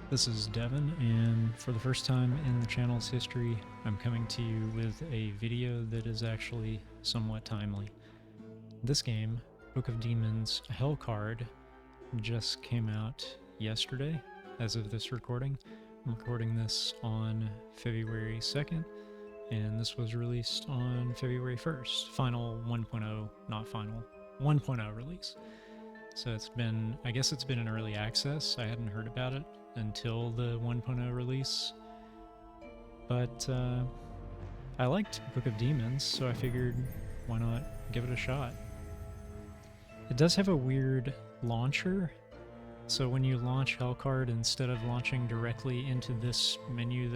This is Devin, and for the first time in the channel's history, I'm coming to you with a video that is actually somewhat timely. This game, Book of Demons Hellcard, just came out yesterday, as of this recording. I'm recording this on February 2nd, and this was released on February 1st. Final 1.0, not final, 1.0 release. So it's been, I guess it's been in early access. I hadn't heard about it until the 1.0 release. But I liked Book of Demons, so I figured why not give it a shot. It does have a weird launcher. So when you launch Hellcard, instead of launching directly into this menu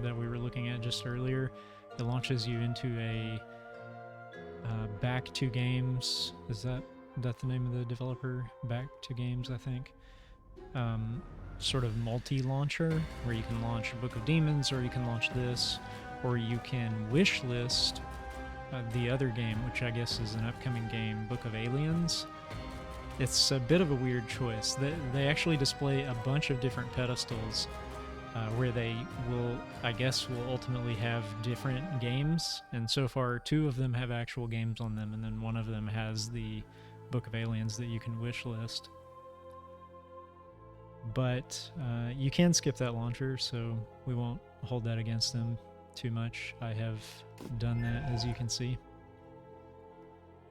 that we were looking at just earlier, it launches you into a Back to Games. Is that the name of the developer? Back to Games, I think. Sort of multi-launcher where you can launch Book of Demons, or you can launch this, or you can wish list the other game, which I guess is an upcoming game, Book of Aliens. It's a bit of a weird choice. They actually display a bunch of different pedestals where they will, I guess, will ultimately have different games, and so far 2 of them have actual games on them, and then 1 of them has the Book of Aliens that you can wish list. But you can skip that launcher, so we won't hold that against them too much. I have done that, as you can see.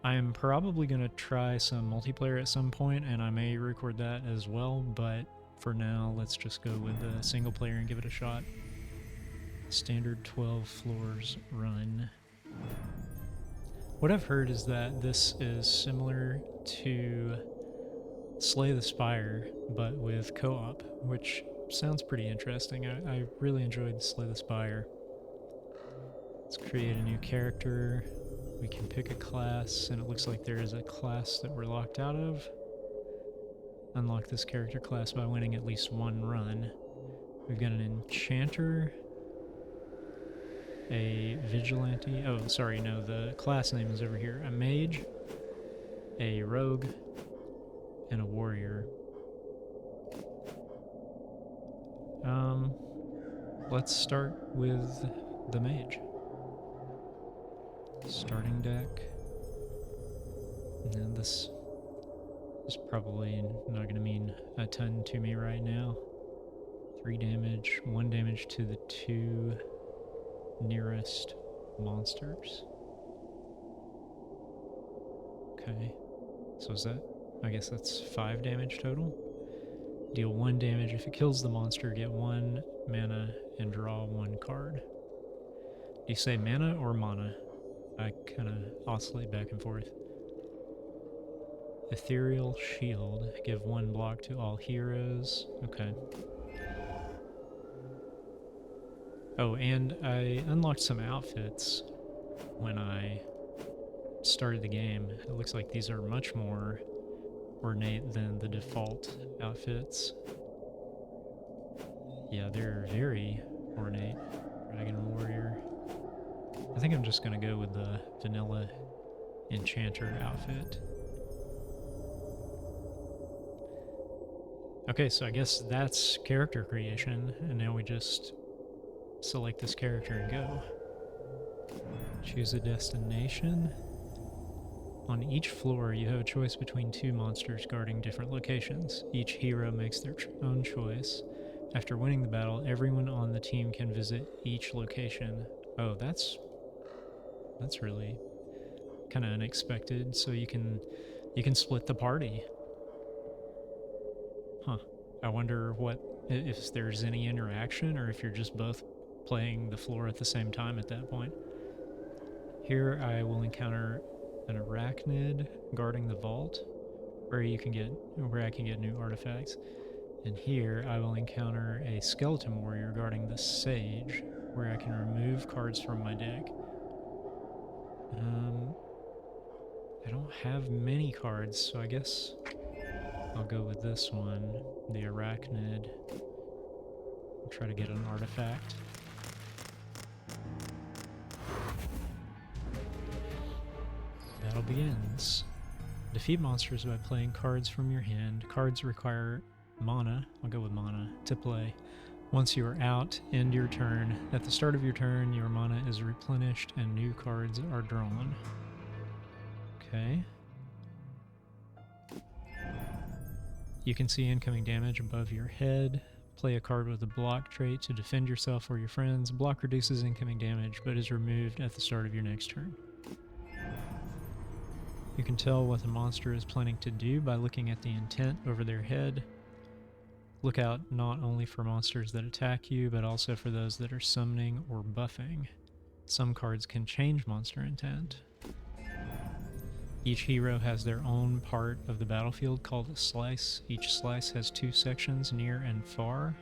I'm probably going to try some multiplayer at some point, and I may record that as well, but for now, let's just go with the single player and give it a shot. Standard 12 floors run. What I've heard is that this is similar to Slay the Spire, but with co-op, which sounds pretty interesting. I really enjoyed Slay the Spire. Let's create a new character. We can pick a class, and it looks like there is a class that we're locked out of. Unlock this character class by winning at least 1 run. We've got an enchanter, a vigilante. Oh, sorry, no, the class name is over here. A mage, a rogue, and a warrior. Let's start with the mage. Starting deck. And this is probably not going to mean a ton to me right now. 3 damage, 1 damage to the 2 nearest monsters. Okay, so is that, I guess that's 5 damage total. Deal 1 damage if it kills the monster, get 1 mana, and draw 1 card. Do you say mana or mana? I kind of oscillate back and forth. Ethereal Shield, give 1 block to all heroes. Okay. Oh, and I unlocked some outfits when I started the game. It looks like these are much more ornate than the default outfits. Yeah, they're very ornate. Dragon Warrior. I think I'm just gonna go with the vanilla enchanter outfit. Okay, so I guess that's character creation, and now we just select this character and go. Choose a destination. On each floor, you have a choice between 2 monsters guarding different locations. Each hero makes their own choice. After winning the battle, everyone on the team can visit each location. Oh, that's really kind of unexpected. So you can split the party. Huh. I wonder if there's any interaction, or if you're just both playing the floor at the same time at that point. Here I will encounter an arachnid guarding the vault, where I can get new artifacts. And here I will encounter a skeleton warrior guarding the sage, where I can remove cards from my deck. I don't have many cards, so I guess I'll go with this one, the arachnid. I'll try to get an artifact. Battle begins. Defeat monsters by playing cards from your hand. Cards require mana, I'll go with mana, to play. Once you are out, end your turn. At the start of your turn, your mana is replenished and new cards are drawn. Okay. You can see incoming damage above your head. Play a card with a block trait to defend yourself or your friends. Block reduces incoming damage, but is removed at the start of your next turn. You can tell what the monster is planning to do by looking at the intent over their head. Look out not only for monsters that attack you, but also for those that are summoning or buffing. Some cards can change monster intent. Each hero has their own part of the battlefield called a slice. Each slice has 2 sections, near and far.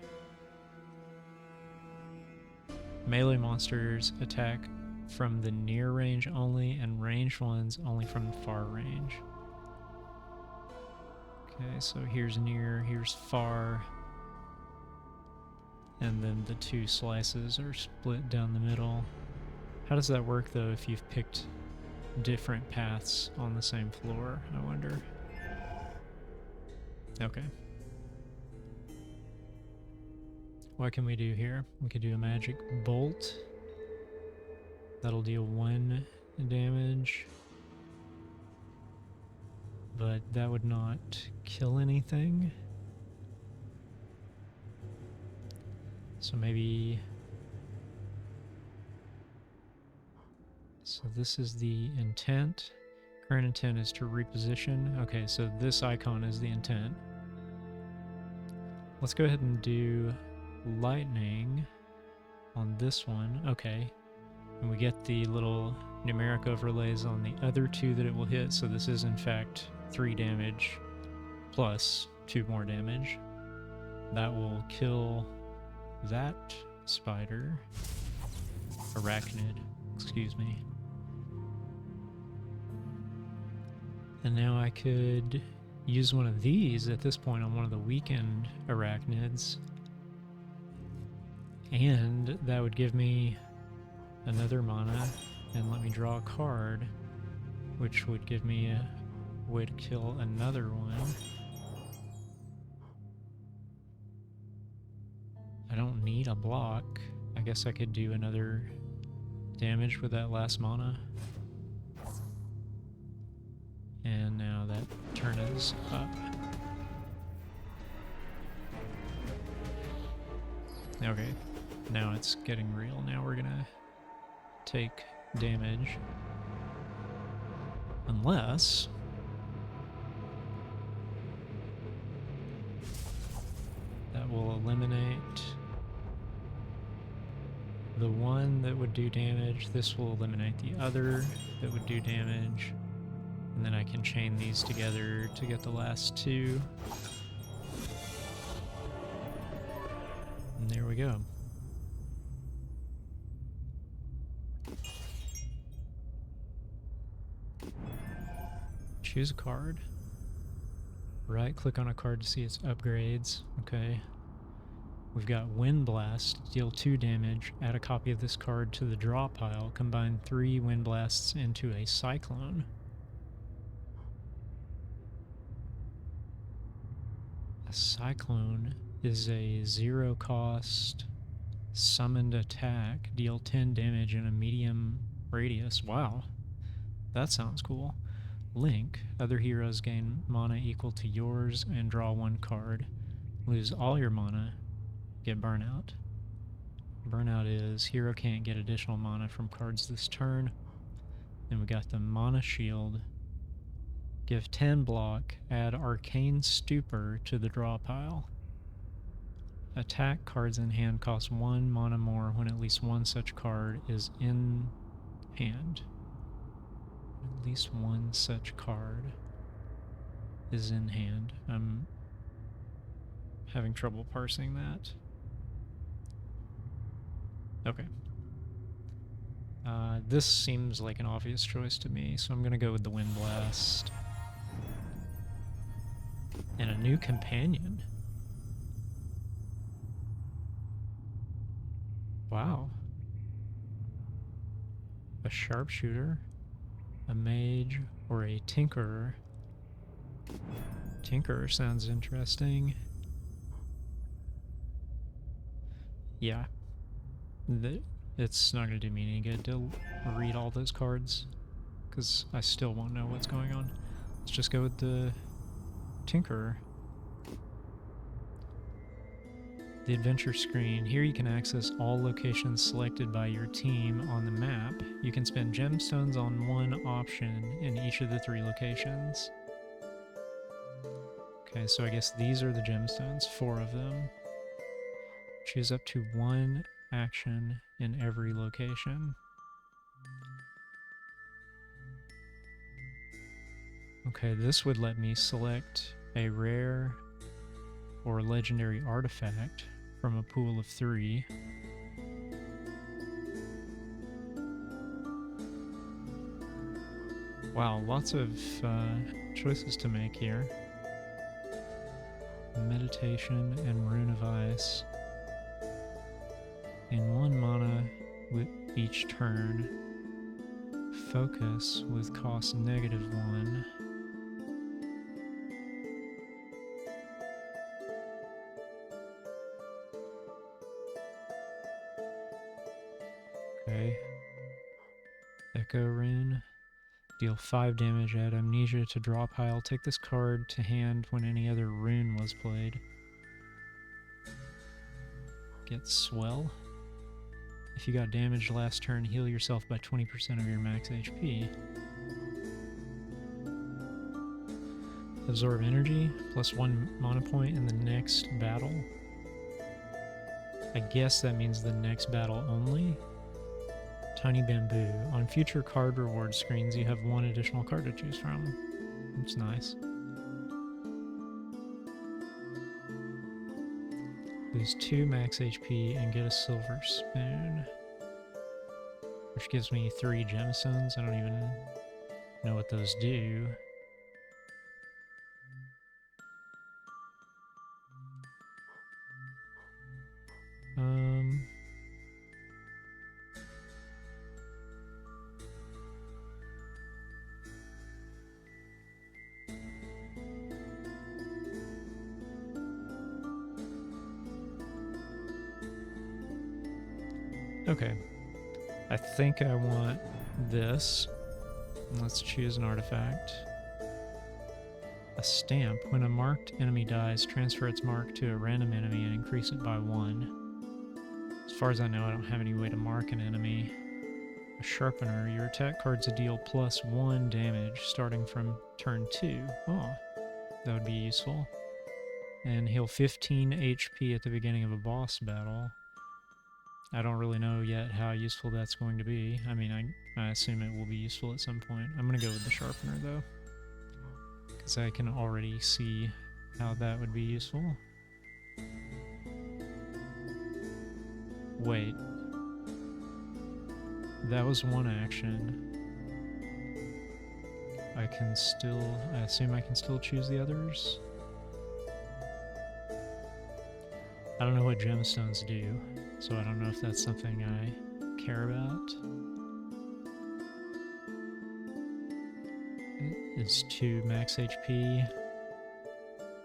Melee monsters attack from the near range only, and ranged ones only from the far range. Okay, so here's near, here's far, and then the 2 slices are split down the middle. How does that work though if you've picked different paths on the same floor, I wonder? Okay. What can we do here? We could do a magic bolt. That'll deal 1 damage. But that would not kill anything. So maybe... So this is the intent. Current intent is to reposition. Okay, so this icon is the intent. Let's go ahead and do lightning on this one. Okay. And we get the little numeric overlays on the other 2 that it will hit. So this is in fact 3 damage plus 2 more damage. That will kill that spider. Arachnid, excuse me. And now I could use one of these at this point on one of the weakened arachnids. And that would give me another mana and let me draw a card, which would give me a way to kill another one. I don't need a block. I guess I could do another damage with that last mana. And now that turn is up. Okay, now it's getting real. Now we're gonna take damage. Unless... that will eliminate the one that would do damage. This will eliminate the other that would do damage. And then I can chain these together to get the last 2. And there we go. Choose a card. Right click on a card to see its upgrades. Okay. We've got Wind Blast, deal 2 damage. Add a copy of this card to the draw pile. Combine 3 Wind Blasts into a Cyclone. A Cyclone is a 0-cost summoned attack. Deal 10 damage in a medium radius. Wow. That sounds cool. Link. Other heroes gain mana equal to yours and draw 1 card. Lose all your mana. Get Burnout. Burnout is hero can't get additional mana from cards this turn. Then we got the Mana Shield. Give 10 block. Add Arcane Stupor to the draw pile. Attack cards in hand cost 1 mana more when at least 1 such card is in hand. At least 1 such card is in hand. I'm having trouble parsing that. Okay. This seems like an obvious choice to me, so I'm gonna go with the Wind Blast. And a new companion. Wow. A sharpshooter, a mage, or a tinkerer. Tinkerer sounds interesting. Yeah, it's not going to do me any good to read all those cards, because I still won't know what's going on. Let's just go with the Tinkerer. The adventure screen. Here you can access all locations selected by your team on the map. You can spend gemstones on one option in each of the 3 locations. Okay, so I guess these are the gemstones, 4 of them. Choose up to 1 action in every location. Okay, this would let me select a rare or legendary artifact from a pool of 3. Wow, lots of choices to make here. Meditation and Rune of Ice. In 1 mana with each turn. Focus with cost -1. Okay. Echo Rune. Deal 5 damage, add Amnesia to draw pile. Take this card to hand when any other rune was played. Get Swell. If you got damaged last turn, heal yourself by 20% of your max HP. Absorb energy, +1 mana point in the next battle. I guess that means the next battle only. Tiny Bamboo. On future card reward screens, you have 1 additional card to choose from. It's nice. Lose 2 max HP and get a Silver Spoon. Which gives me 3 gemstones. I don't even know what those do. Okay. I think I want this. Let's choose an artifact. A stamp. When a marked enemy dies, transfer its mark to a random enemy and increase it by 1. As far as I know, I don't have any way to mark an enemy. A sharpener. Your attack cards deal +1 damage starting from turn 2. Oh, that would be useful. And heal 15 HP at the beginning of a boss battle. I don't really know yet how useful that's going to be. I mean, I assume it will be useful at some point. I'm going to go with the sharpener, though, because I can already see how that would be useful. Wait. That was 1 action. I assume I can still choose the others? I don't know what gemstones do, so I don't know if that's something I care about. Is 2 max HP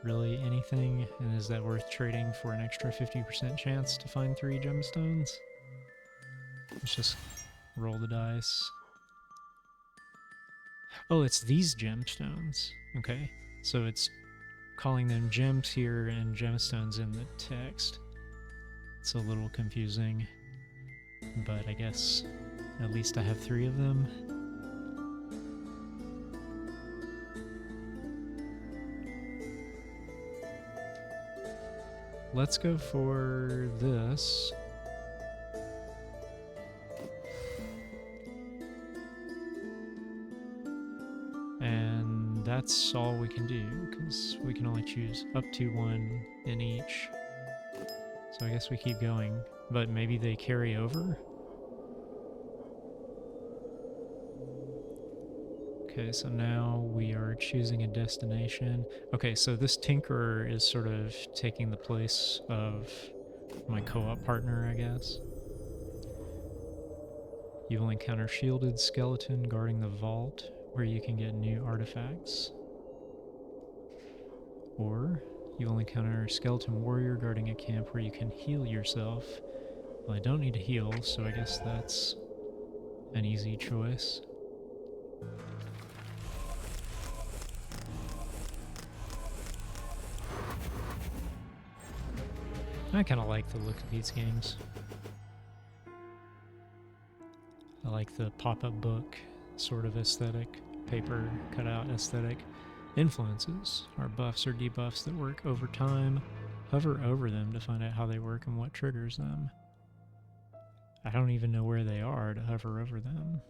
really anything? And is that worth trading for an extra 50% chance to find 3 gemstones? Let's just roll the dice. Oh, it's these gemstones. Okay, so it's calling them gems here and gemstones in the text. It's a little confusing, but I guess at least I have 3 of them. Let's go for this. And that's all we can do, because we can only choose up to 1 in each. So I guess we keep going, but maybe they carry over? Okay, so now we are choosing a destination. Okay, so this Tinkerer is sort of taking the place of my co-op partner, I guess. You will encounter shielded skeleton guarding the vault, where you can get new artifacts. Or you will encounter skeleton warrior guarding a camp where you can heal yourself Well, I don't need to heal, so I guess that's an easy choice. I kind of like the look of these games. I like the pop-up book sort of aesthetic, paper cutout aesthetic. Influences are buffs or debuffs that work over time. Hover over them to find out how they work and what triggers them. I don't even know where they are to hover over them.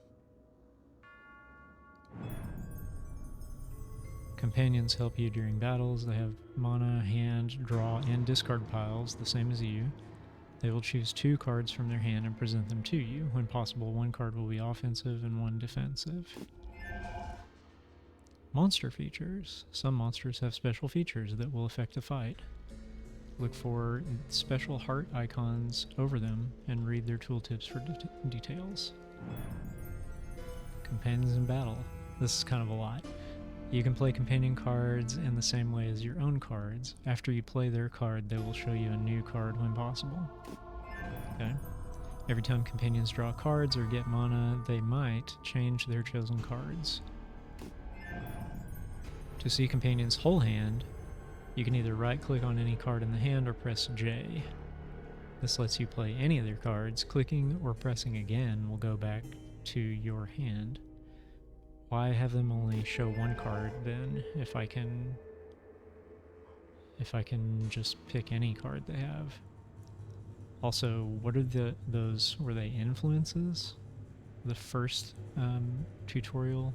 Companions help you during battles. They have mana, hand, draw, and discard piles, the same as you. They will choose 2 cards from their hand and present them to you. When possible, 1 card will be offensive and 1 defensive. Monster features. Some monsters have special features that will affect the fight. Look for special heart icons over them and read their tooltips for details. Companions in battle. This is kind of a lot. You can play companion cards in the same way as your own cards. After you play their card, they will show you a new card when possible. Okay. Every time companions draw cards or get mana, they might change their chosen cards. To see companions' whole hand, you can either right-click on any card in the hand or press J. This lets you play any of their cards. Clicking or pressing again will go back to your hand. Why have them only show 1 card then, if I can just pick any card they have? Also, what are those, were they influences? The first tutorial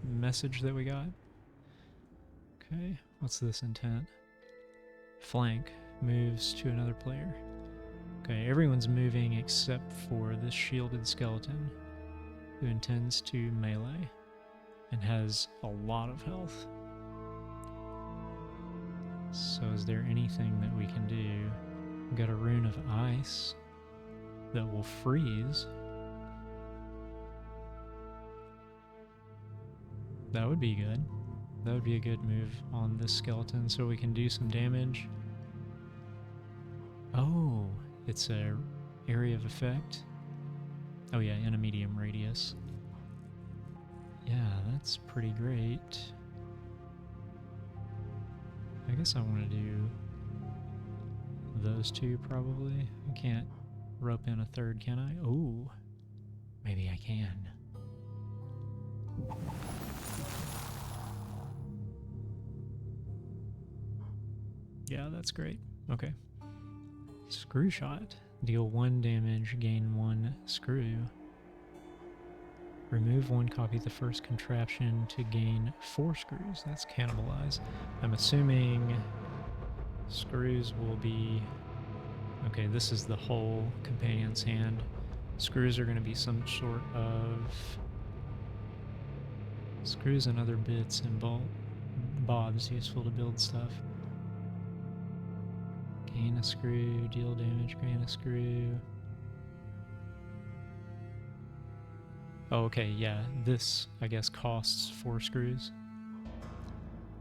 message that we got? Okay, what's this intent? Flank moves to another player. Okay, everyone's moving except for this shielded skeleton, who intends to melee and has a lot of health. So is there anything that we can do? We've got a rune of ice that will freeze. That would be good. That would be a good move on this skeleton so we can do some damage. Oh, it's a area of effect. Oh yeah, in a medium radius. Yeah, that's pretty great. I guess I want to do those 2 probably. I can't rope in a 3rd, can I? Oh, maybe I can. Yeah, that's great. Okay. Screw shot. Deal 1 damage, gain 1 screw. Remove 1 copy of the first contraption to gain 4 screws. That's cannibalize. I'm assuming screws will be... Okay, this is the whole companion's hand. Screws are going to be some sort of... Screws and other bits and bobs useful to build stuff. Gain a screw, deal damage, gain a screw. Oh, okay, yeah, this, I guess, costs 4 screws.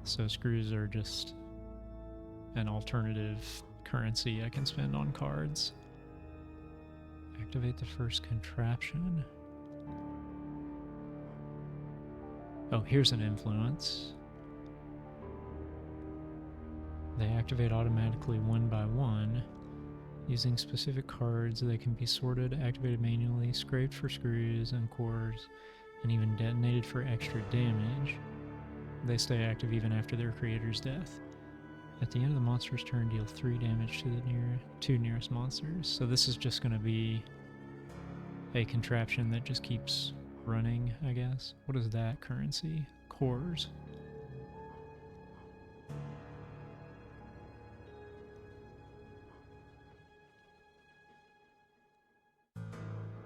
So screws are just an alternative currency I can spend on cards. Activate the first contraption. Oh, here's an influence. They activate automatically 1 by 1. Using specific cards, they can be sorted, activated manually, scraped for screws and cores, and even detonated for extra damage. They stay active even after their creator's death. At the end of the monster's turn, deal 3 damage to the 2 nearest monsters. So this is just going to be a contraption that just keeps running, I guess. What is that currency? Cores.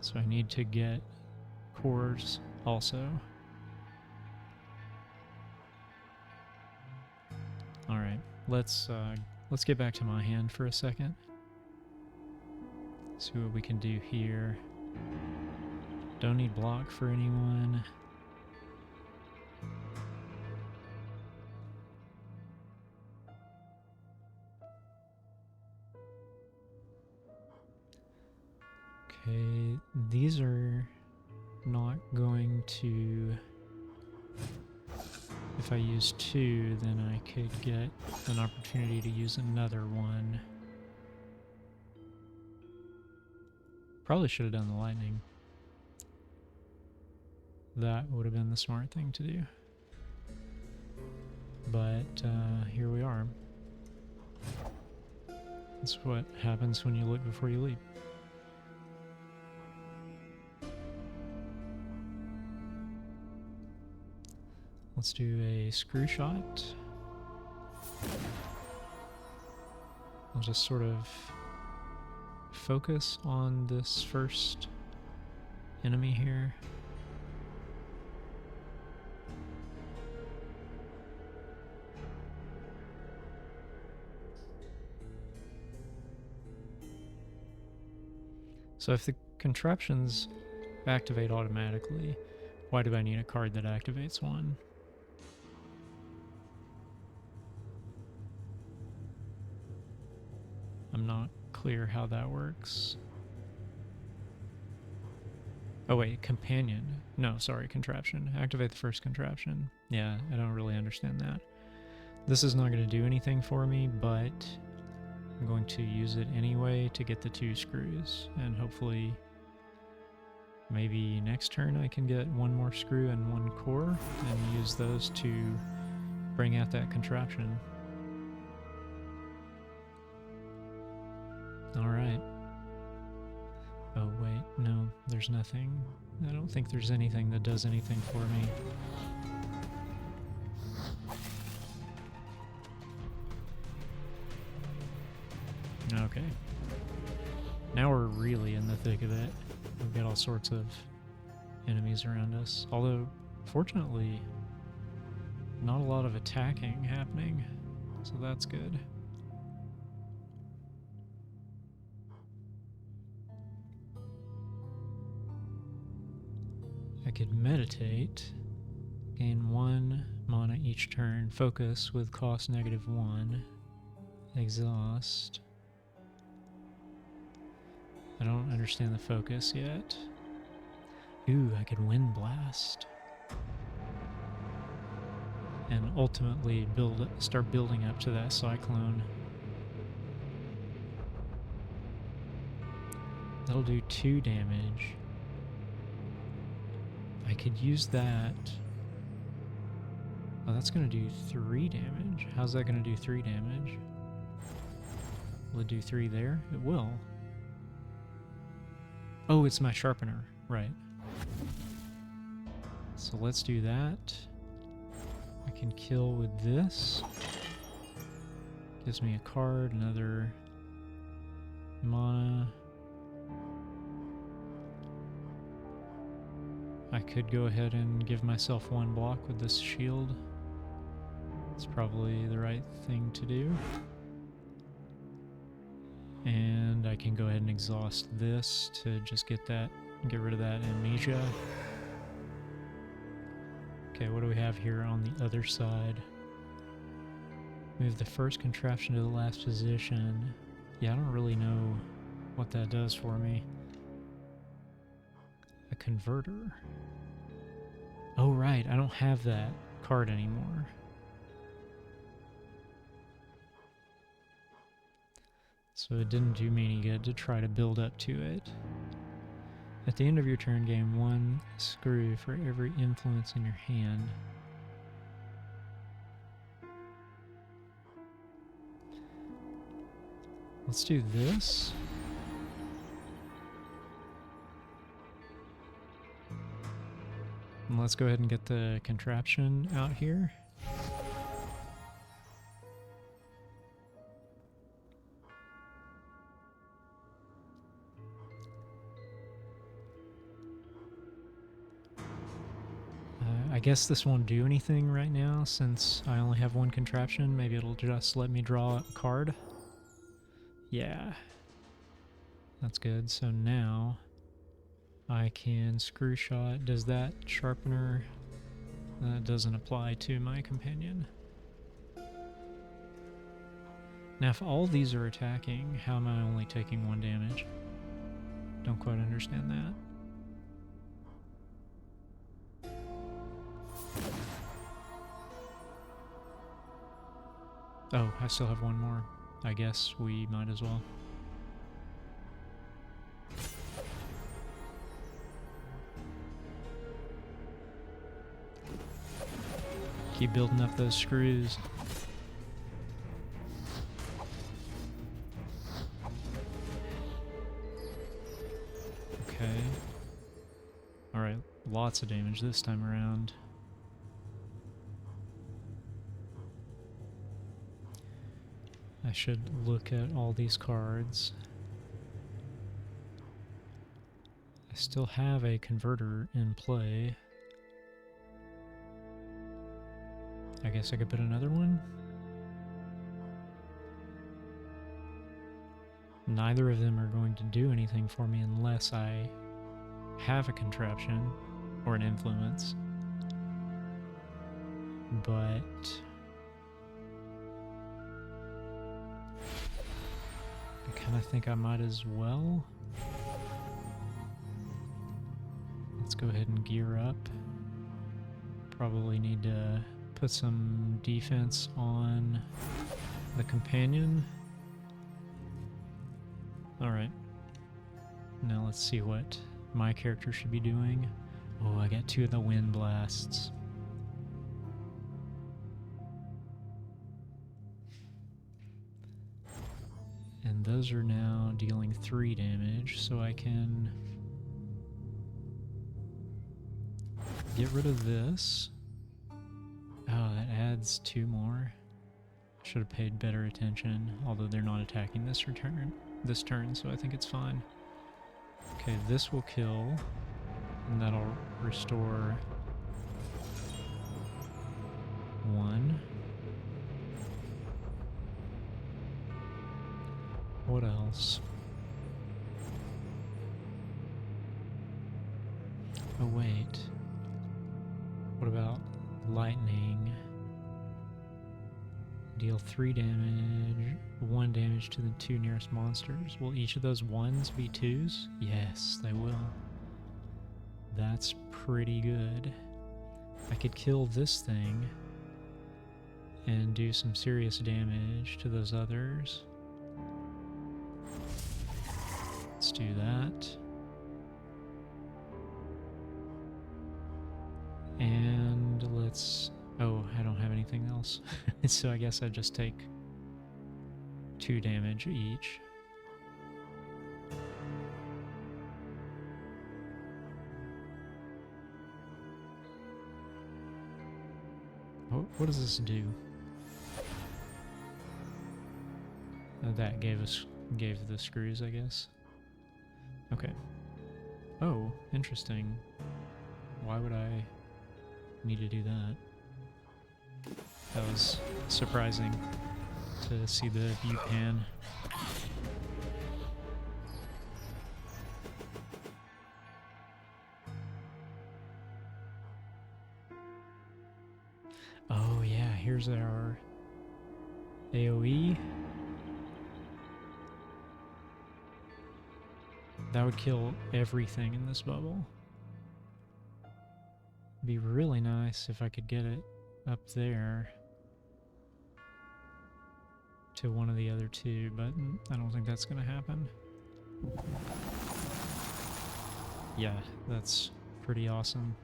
So I need to get cores also. Alright, let's get back to my hand for a second. See what we can do here. Don't need block for anyone. Okay, these are not going to... If I use 2, then I could get an opportunity to use another one. Probably should have done the lightning. That would have been the smart thing to do. But here we are. That's what happens when you look before you leap. Let's do a screw shot. I'll just sort of focus on this first enemy here. So if the contraptions activate automatically, why do I need a card that activates one? I'm not clear how that works. Oh wait, companion. No, sorry, contraption. Activate the first contraption. Yeah, I don't really understand that. This is not going to do anything for me, but I'm going to use it anyway to get the 2 screws, and hopefully maybe next turn I can get 1 more screw and 1 core and use those to bring out that contraption. Alright. Oh wait, no, there's nothing. I don't think there's anything that does anything for me. Okay. Now we're really in the thick of it. We've got all sorts of enemies around us. Although, fortunately, not a lot of attacking happening, so that's good. I could meditate, gain 1 mana each turn, focus with cost -1, exhaust. I don't understand the focus yet. Ooh, I could wind blast. And ultimately start building up to that cyclone. That'll do 2 damage. I could use that. Oh, that's going to do 3 damage. How's that going to do 3 damage? Will it do 3 there? It will. Oh, it's my sharpener. Right. So let's do that. I can kill with this. Gives me a card, another mana. I could go ahead and give myself 1 block with this shield. It's probably the right thing to do. And I can go ahead and exhaust this to just get rid of that amnesia. Okay, what do we have here on the other side? Move the first contraption to the last position. Yeah, I don't really know what that does for me. A converter. Oh right, I don't have that card anymore. So it didn't do me any good to try to build up to it. At the end of your turn, gain 1 screw for every influence in your hand. Let's do this. And let's go ahead and get the contraption out here. I guess this won't do anything right now since I only have 1 contraption. Maybe it'll just let me draw a card. Yeah. That's good. So now I can screw shot. Does that sharpener... That doesn't apply to my companion. Now if all these are attacking, how am I only taking 1 damage? Don't quite understand that. Oh, I still have one more. I guess we might as well. Keep building up those screws. Okay. Alright, lots of damage this time around. I should look at all these cards. I still have a converter in play. I guess I could put another one? Neither of them are going to do anything for me unless I have a contraption or an influence. But I kind of think I might as well. Let's go ahead and gear up. Probably need to put some defense on the companion. Alright. Now let's see what my character should be doing. Oh, I got 2 of the wind blasts. And those are now dealing 3 damage, so I can get rid of this. Oh, that adds 2 more. Should have paid better attention, although they're not attacking this turn, so I think it's fine. Okay, this will kill, and that'll restore 1. What else? Oh wait. What about lightning? Deal 3 damage, 1 damage to the 2 nearest monsters. Will each of those 1s be 2s? Yes, they will. That's pretty good. I could kill this thing and do some serious damage to those others. Let's do that. And let's... Oh, I don't have anything else. So I guess I just take 2 damage each. What does this do? That gave the screws, I guess. Okay. Oh, interesting. Why would I need to do that? That was surprising to see the view pan. Oh yeah, here's our AoE. That would kill everything in this bubble. It'd be really nice if I could get it up there to one of the other 2, but I don't think that's gonna happen. Yeah, that's pretty awesome.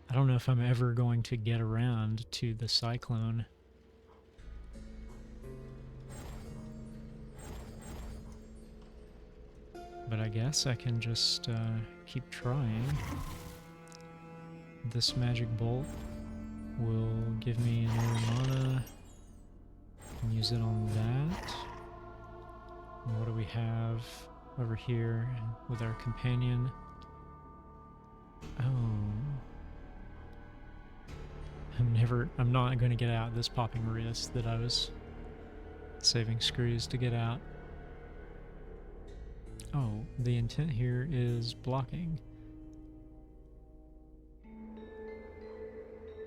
I don't know if I'm ever going to get around to the cyclone. But I guess I can just keep trying. This magic bolt will give me another mana. And use it on that. And what do we have over here with our companion? Oh. I'm not going to get out this popping wrist that I was saving screws to get out. Oh, the intent here is blocking.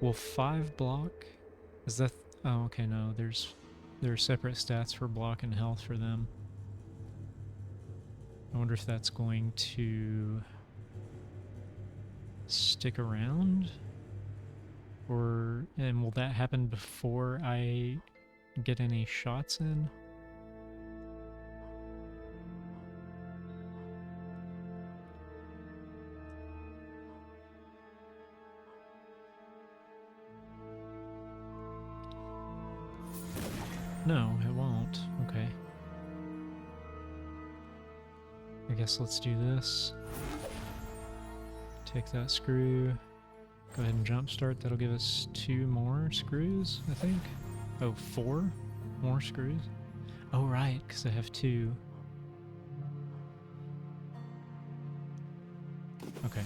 Will 5 block? Is that... Oh, okay, no, there are separate stats for block and health for them. I wonder if that's going to stick around? And will that happen before I get any shots in? No, it won't. Okay. I guess let's do this. Take that screw. Go ahead and jump start. That'll give us 2 more screws, I think. Oh, 4 more screws? Oh, right, because I have 2. Okay.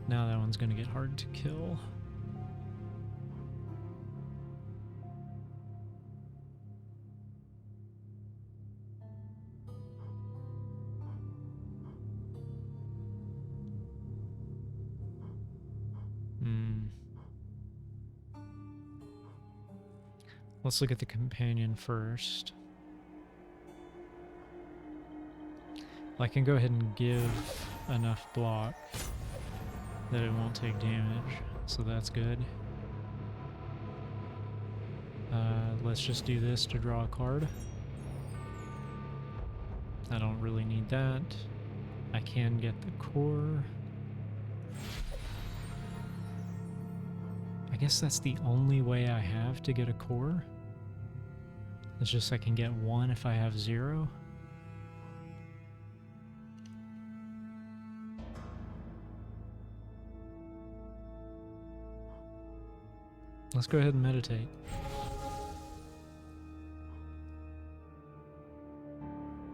Now that one's going to get hard to kill. Let's look at the companion first. I can go ahead and give enough block that it won't take damage, so that's good. Let's just do this to draw a card. I don't really need that. I can get the core. I guess that's the only way I have to get a core. It's just I can get 1 if I have 0. Let's go ahead and meditate.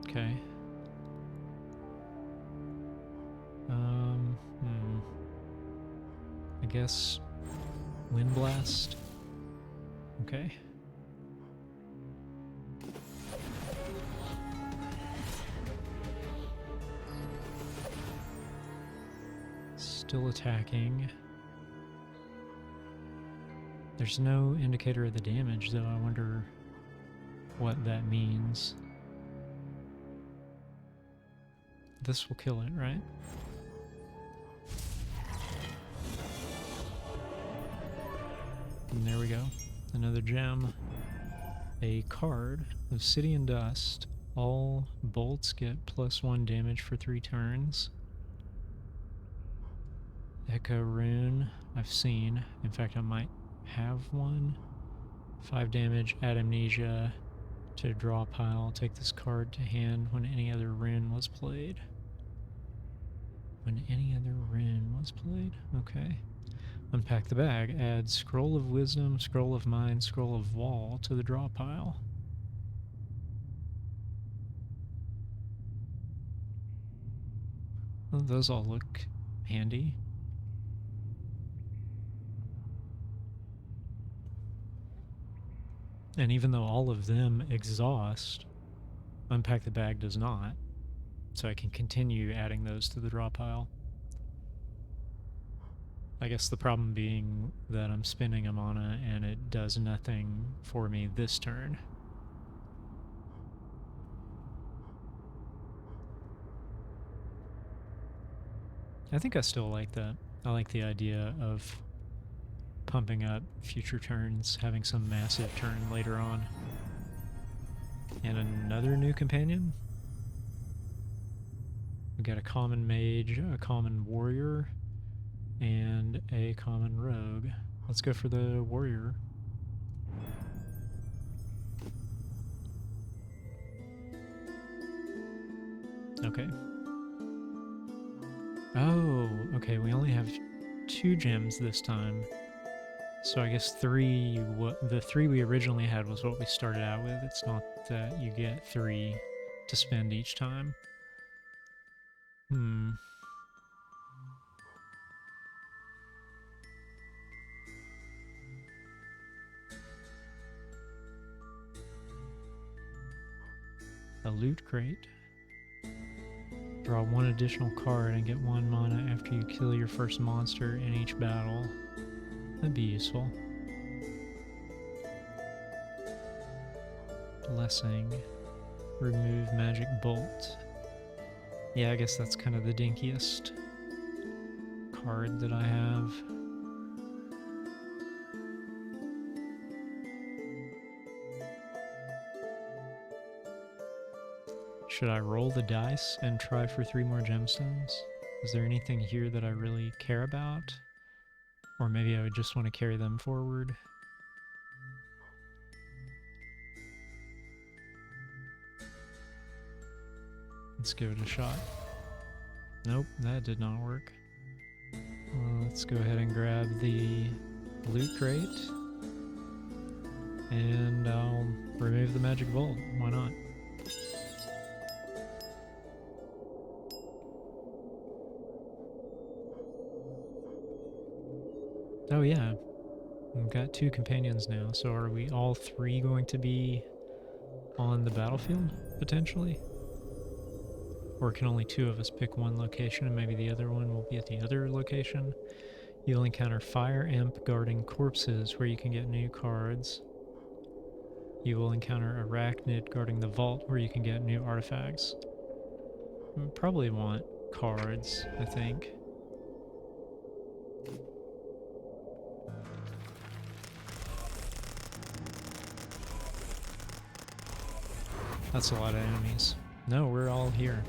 Okay. I guess Wind Blast. Okay. Still attacking. There's no indicator of the damage, though. I wonder what that means. This will kill it, right? And there we go. Another gem. A card of City and Dust. All bolts get +1 damage for 3 turns. Echo Rune, I've seen. In fact, I might have one. 5 damage, add Amnesia to draw a pile. Take this card to hand when any other rune was played. When any other rune was played? Okay. Unpack the bag. Add Scroll of Wisdom, Scroll of Mind, Scroll of Wall to the draw pile. Well, those all look handy. And even though all of them exhaust, Unpack the Bag does not. So I can continue adding those to the draw pile. I guess the problem being that I'm spinning a mana and it does nothing for me this turn. I think I still like that. I like the idea of pumping up future turns, having some massive turn later on. And another new companion. We've got a common mage, a common warrior, and a common rogue. Let's go for the warrior. Okay. Oh, okay, we only have 2 gems this time. So I guess the 3 we originally had was what we started out with. It's not that you get 3 to spend each time. A loot crate. Draw one additional card and get 1 mana after you kill your first monster in each battle. That'd be useful. Blessing. Remove Magic Bolt. Yeah, I guess that's kind of the dinkiest card that I have. Should I roll the dice and try for 3 more gemstones? Is there anything here that I really care about? Or maybe I would just want to carry them forward. Let's give it a shot. Nope, that did not work. Well, let's go ahead and grab the loot crate. And I'll remove the magic bolt. Why not? Oh yeah, we've got 2 companions now, so are we all 3 going to be on the battlefield, potentially? Or can only 2 of us pick one location and maybe the other one will be at the other location? You'll encounter Fire Imp guarding corpses where you can get new cards. You will encounter Arachnid guarding the vault where you can get new artifacts. We probably want cards, I think. That's a lot of enemies. No, we're all here.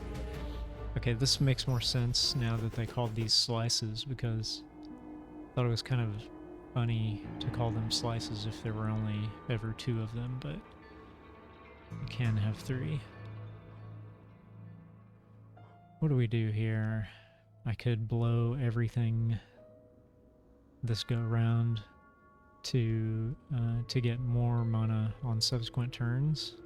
Okay, this makes more sense now that they called these slices, because I thought it was kind of funny to call them slices if there were only ever 2 of them, but you can have 3. What do we do here? I could blow everything this go round to get more mana on subsequent turns.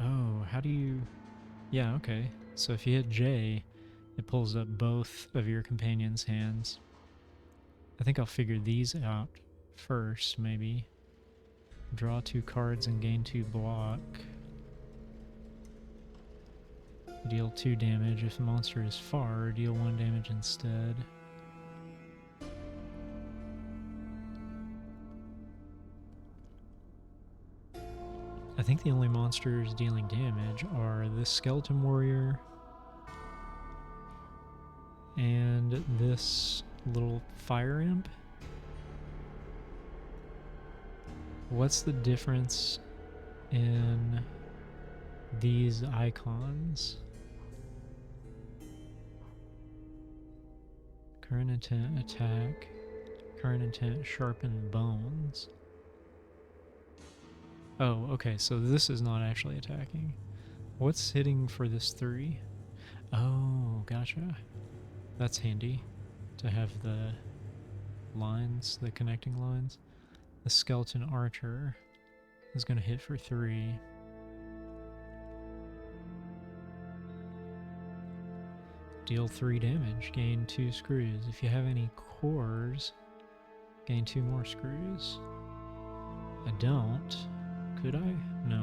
Oh, how do you... Yeah, okay. So if you hit J, it pulls up both of your companion's hands. I think I'll figure these out first, maybe. Draw 2 cards and gain 2 block. Deal 2 damage. If the monster is far, deal 1 damage instead. I think the only monsters dealing damage are this skeleton warrior and this little fire imp. What's the difference in these icons? Current intent attack, current intent sharpen bones. Oh, okay, so this is not actually attacking. What's hitting for this 3? Oh, gotcha. That's handy to have the lines, the connecting lines. The skeleton archer is going to hit for 3. Deal 3 damage, gain 2 screws. If you have any cores, gain 2 more screws. I don't. Could I? No.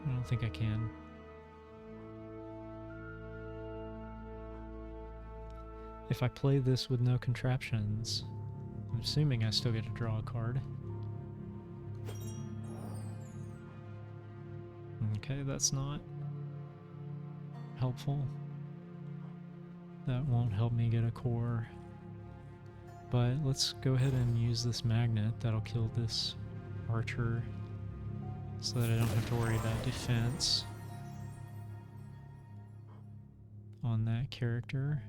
I don't think I can. If I play this with no contraptions, I'm assuming I still get to draw a card. Okay, that's not helpful. That won't help me get a core. But let's go ahead and use this magnet. That'll kill this archer so that I don't have to worry about defense on that character.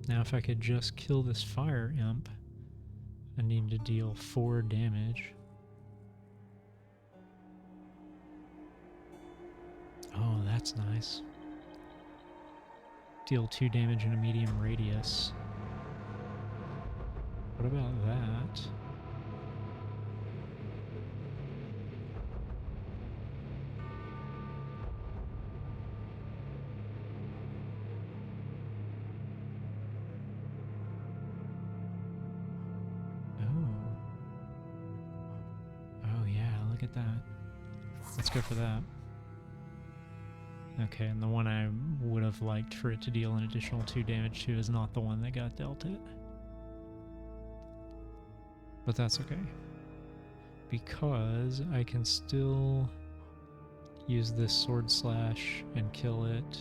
Now if I could just kill this fire imp, I need to deal 4 damage. Oh, that's nice. Deal 2 damage in a medium radius. What about that? Oh. look at that. Let's go for that. Okay, and the one I would have liked for it to deal an additional 2 damage to is not the one that got dealt it. But that's okay, because I can still use this sword slash and kill it.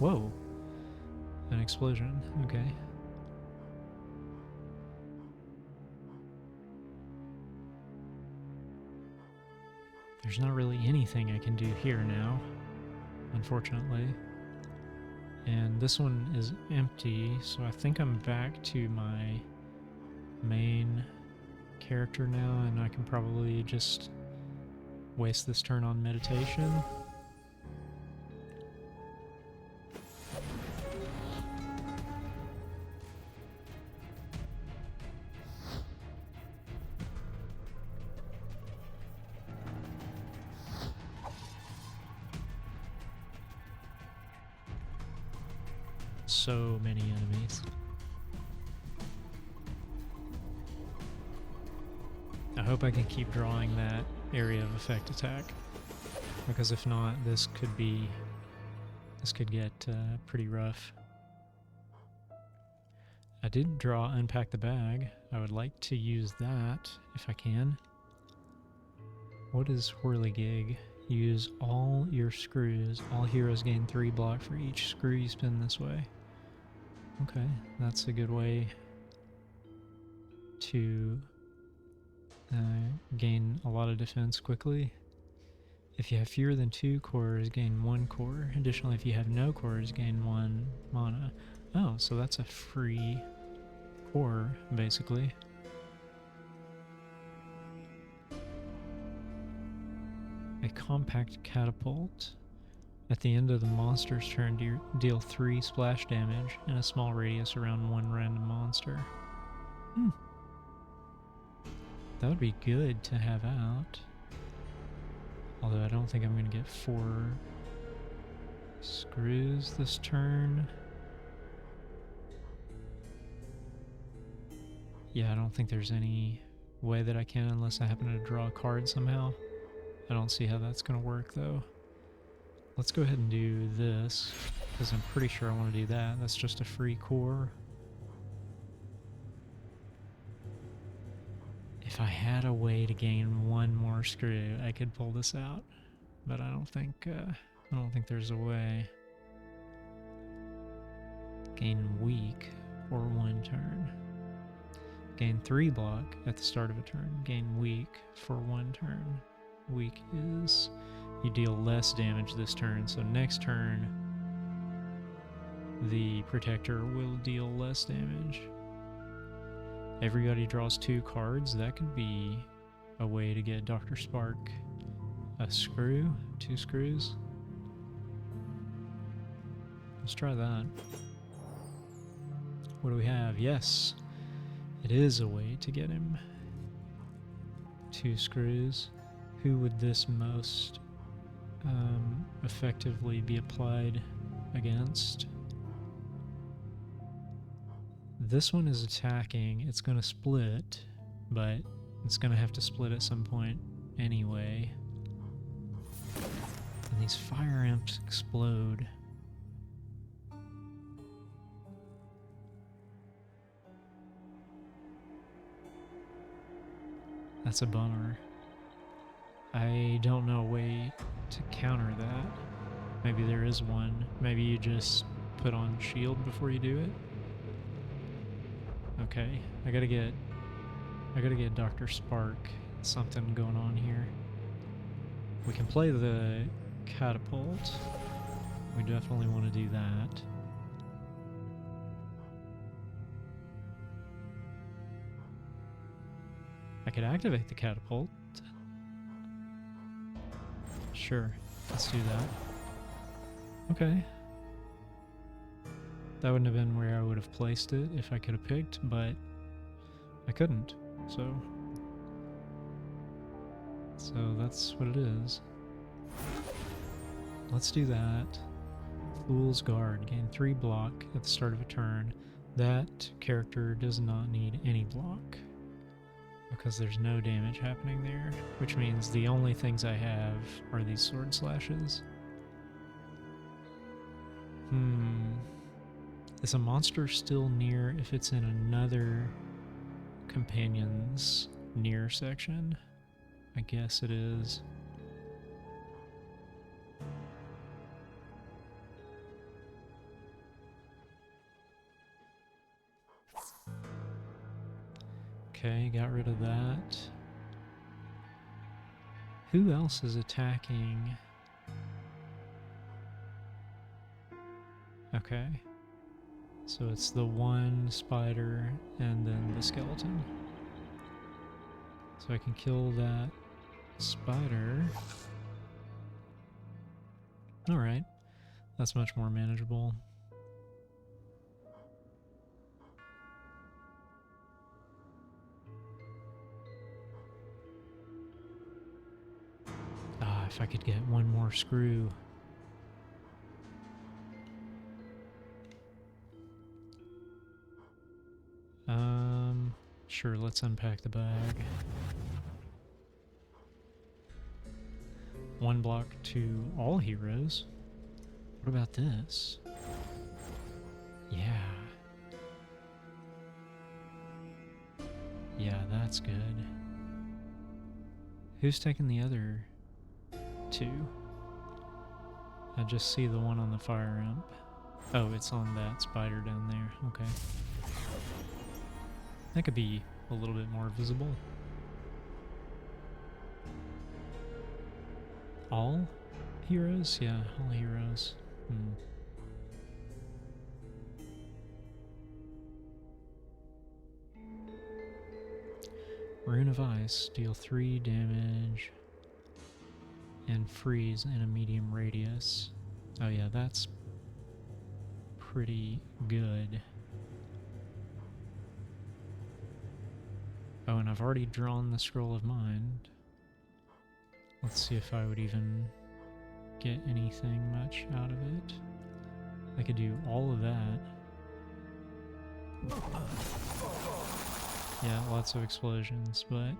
Whoa! An explosion, okay. There's not really anything I can do here now, unfortunately. And this one is empty, so I think I'm back to my main character now, and I can probably just waste this turn on meditation. So many enemies. I hope I can keep drawing that area of effect attack, because if not, this could get pretty rough. I did draw Unpack the Bag. I would like to use that if I can. What is Whirligig? Use all your screws. All heroes gain 3 block for each screw you spin this way. Okay, that's a good way to gain a lot of defense quickly. If you have fewer than 2 cores, gain 1 core. Additionally, if you have no cores, gain 1 mana. Oh, so that's a free core, basically. A compact catapult. At the end of the monster's turn, deal 3 splash damage in a small radius around 1 random monster. That would be good to have out. Although I don't think I'm going to get 4 screws this turn. Yeah, I don't think there's any way that I can unless I happen to draw a card somehow. I don't see how that's going to work though. Let's go ahead and do this, because I'm pretty sure I want to do that. That's just a free core. If I had a way to gain 1 more screw, I could pull this out, but I don't think there's a way. Gain weak for 1 turn. Gain 3 block at the start of a turn. Gain weak for 1 turn. Weak is you deal less damage this turn, so next turn the protector will deal less damage. Everybody draws 2 cards. That could be a way to get Dr. Spark a screw, 2 screws. Let's try that. What do we have? Yes, it is a way to get him 2 screws. Who would this most effectively be applied against? This one is attacking. It's going to split, but it's going to have to split at some point anyway. And these fire imps explode. That's a bummer. I don't know a way to counter that. Maybe there is one. Maybe you just put on shield before you do it. Okay, I gotta get Dr. Spark. Something going on here. We can play the catapult. We definitely want to do that. I could activate the catapult. Sure, let's do that. Okay. That wouldn't have been where I would have placed it if I could have picked, but I couldn't, so that's what it is. Let's do that. Fool's Guard. Gain 3 block at the start of a turn. That character does not need any block. because there's no damage happening there, which means the only things I have are these sword slashes. Is a monster still near if it's in another companion's near section? I guess it is. Okay, got rid of that. Who else is attacking? Okay. So it's the one spider and then the skeleton. So I can kill that spider. Alright. That's much more manageable. If I could get one more screw. Sure, let's unpack the bag. One block to all heroes. What about this? Yeah. Yeah, that's good. Who's taking the other two? I just see the one on the fire ramp. Oh, it's on that spider down there. Okay. That could be a little bit more visible. All heroes? Yeah, all heroes. Rune of Ice, deal 3 damage and freeze in a medium radius. Oh yeah, that's pretty good. Oh, and I've already drawn the Scroll of Mind. Let's see if I would even get anything much out of it. I could do all of that. Yeah, lots of explosions, but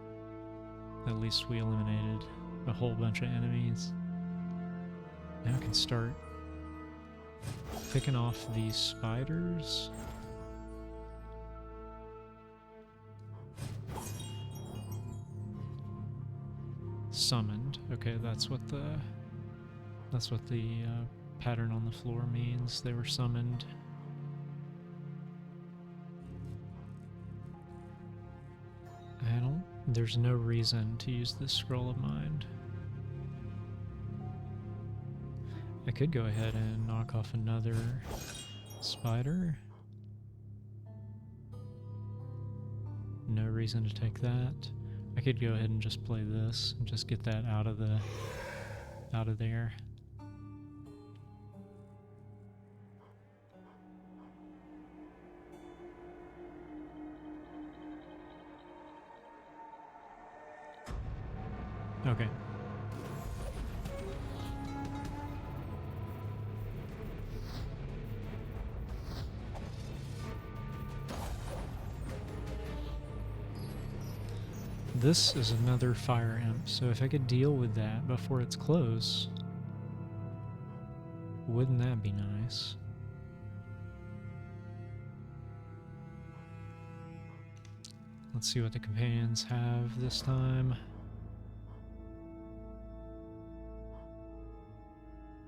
at least we eliminated a whole bunch of enemies. Now I can start picking off these spiders. Summoned. Okay, that's what the pattern on the floor means. They were summoned. There's no reason to use this Scroll of Mind. I could go ahead and knock off another spider. No reason to take that. I could go ahead and just play this and just get that out of there. Okay. This is another fire imp, so if I could deal with that before it's close, wouldn't that be nice? Let's see what the companions have this time.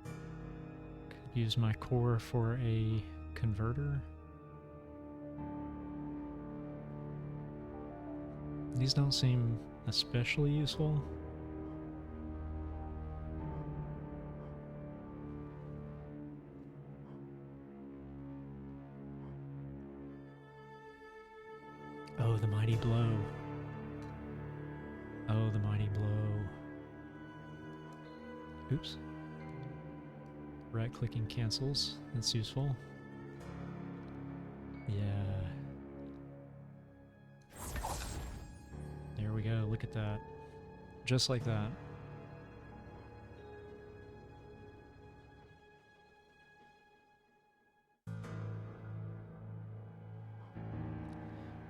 Could use my core for a converter. These don't seem especially useful. Oh, the mighty blow. Oh, the mighty blow. Oops. Right-clicking cancels. That's useful. Yeah. There we go, look at that. Just like that.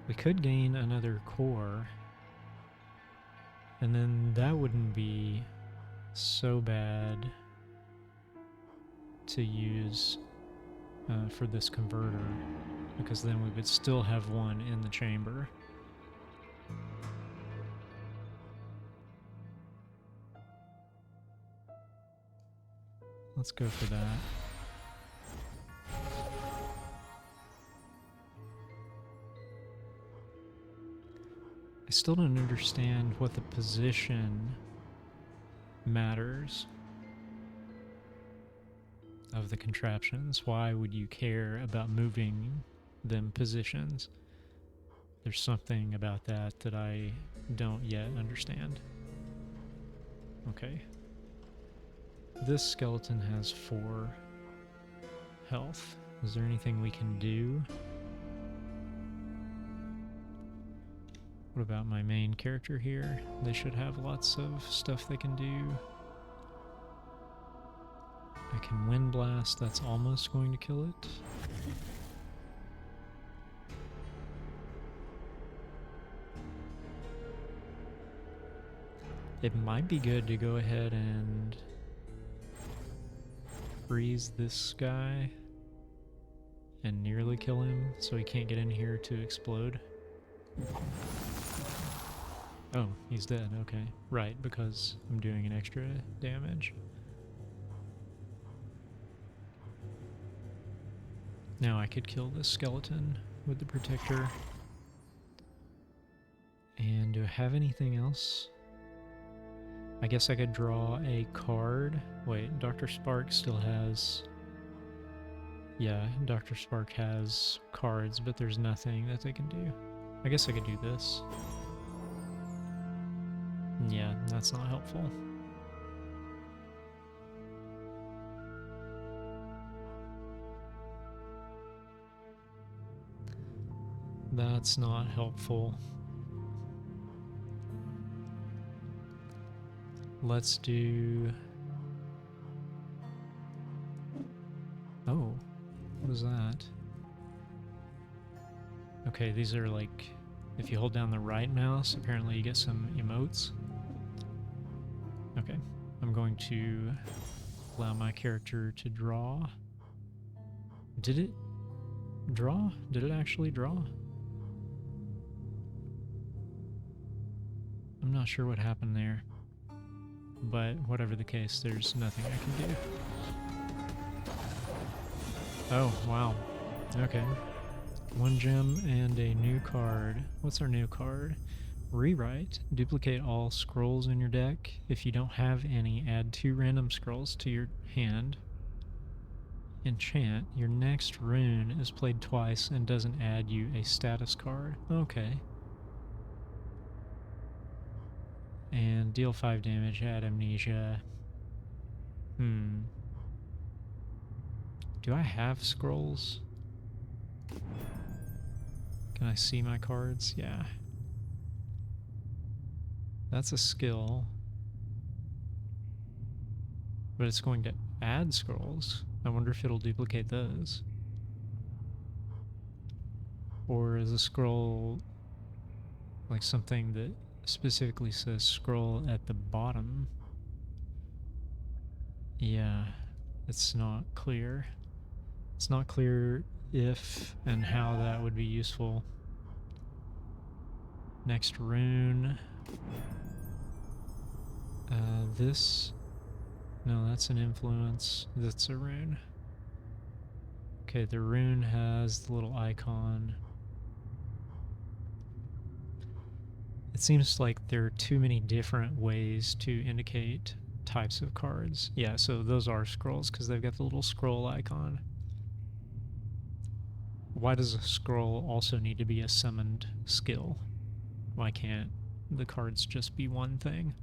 We could gain another core And then that wouldn't be so bad to use for this converter, because then we would still have one in the chamber. Let's go for that. I still don't understand what the position matters of the contraptions. Why would you care about moving them positions? There's something about that that I don't yet understand. Okay. This skeleton has 4 health. Is there anything we can do? What about my main character here? They should have lots of stuff they can do. I can Wind Blast, that's almost going to kill it. It might be good to go ahead and freeze this guy and nearly kill him so he can't get in here to explode. Oh, he's dead, okay. Right, because I'm doing an extra damage. Now I could kill this skeleton with the protector. And do I have anything else? I guess I could draw a card. Wait, Dr. Spark still has... Yeah, Dr. Spark has cards, but there's nothing that they can do. I guess I could do this. Yeah, that's not helpful. That's not helpful. Let's do... Oh, what is that? Okay, these are like... If you hold down the right mouse, apparently you get some emotes. Okay, I'm going to allow my character to draw. Did it draw? Did it actually draw? I'm not sure what happened there. But whatever the case, there's nothing I can do. Oh, wow. Okay. 1 gem and a new card. What's our new card? Rewrite. Duplicate all scrolls in your deck. If you don't have any, add 2 random scrolls to your hand. Enchant. Your next rune is played twice and doesn't add you a status card. Okay. And deal 5 damage, add amnesia. Do I have scrolls? Can I see my cards? Yeah. That's a skill. But it's going to add scrolls. I wonder if it'll duplicate those. Or is a scroll like something that specifically says scroll at the bottom? Yeah, it's not clear. It's not clear if and how that would be useful. Next rune. This... No, that's an influence. That's a rune. Okay, the rune has the little icon. It seems like there are too many different ways to indicate types of cards. Yeah, so those are scrolls because they've got the little scroll icon. Why does a scroll also need to be a summoned skill? Why can't the cards just be one thing?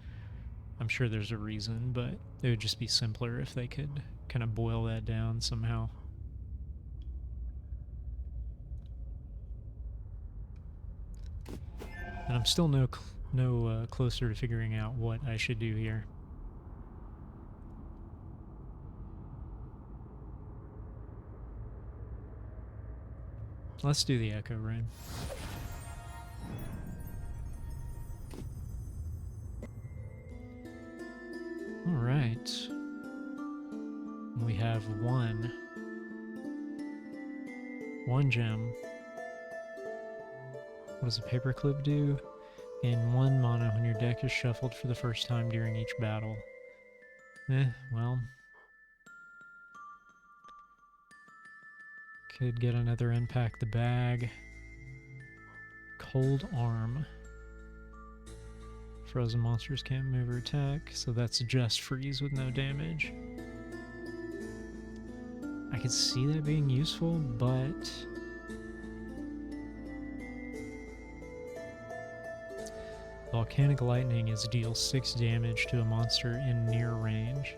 I'm sure there's a reason, but it would just be simpler if they could kind of boil that down somehow. And I'm still no closer to figuring out what I should do here. Let's do the Echo Rune. have one gem. What does a paperclip do? Gain 1 mana when your deck is shuffled for the first time during each battle. Well. Could get another unpack the bag. Cold Arm. Frozen monsters can't move or attack, so that's just freeze with no damage. I could see that being useful, but Volcanic Lightning is deal 6 damage to a monster in near range.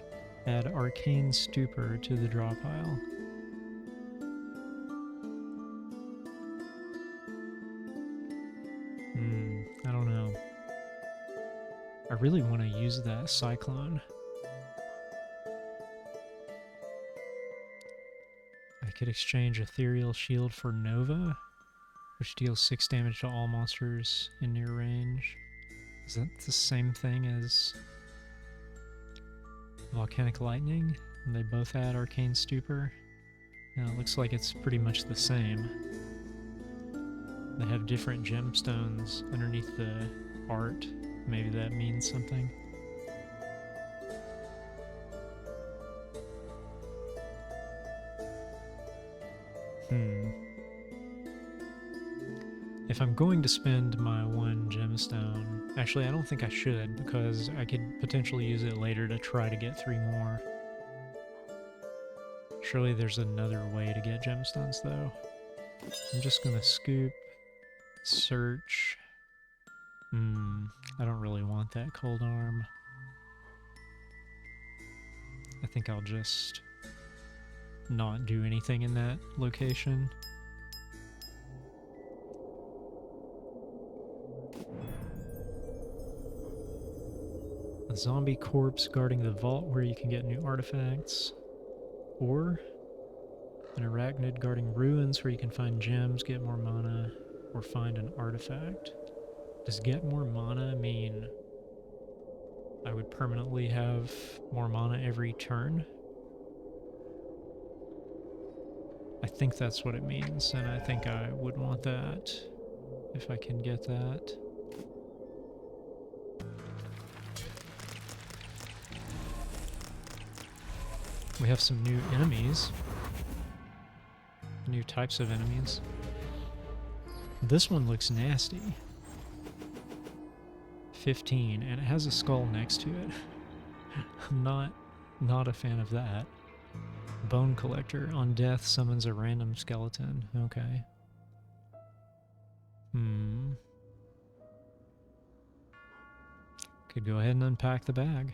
Add Arcane Stupor to the draw pile. I don't know. I really want to use that Cyclone. I could exchange Ethereal Shield for Nova, which deals 6 damage to all monsters in near range. Is that the same thing as Volcanic Lightning? And they both add Arcane Stupor? No, it looks like it's pretty much the same. They have different gemstones underneath the art. Maybe that means something. If I'm going to spend my 1 gemstone, actually I don't think I should, because I could potentially use it later to try to get 3 more. Surely there's another way to get gemstones though. I'm just gonna scoop, search. I don't really want that Cold Arm. I think I'll just not do anything in that location. A zombie corpse guarding the vault where you can get new artifacts. Or an arachnid guarding ruins where you can find gems, get more mana, or find an artifact. Does get more mana mean I would permanently have more mana every turn? I think that's what it means, and I think I would want that if I can get that. We have some new enemies. New types of enemies. This one looks nasty. 15, and it has a skull next to it. I'm not a fan of that. Bone Collector. On death, summons a random skeleton. Okay. Could go ahead and unpack the bag.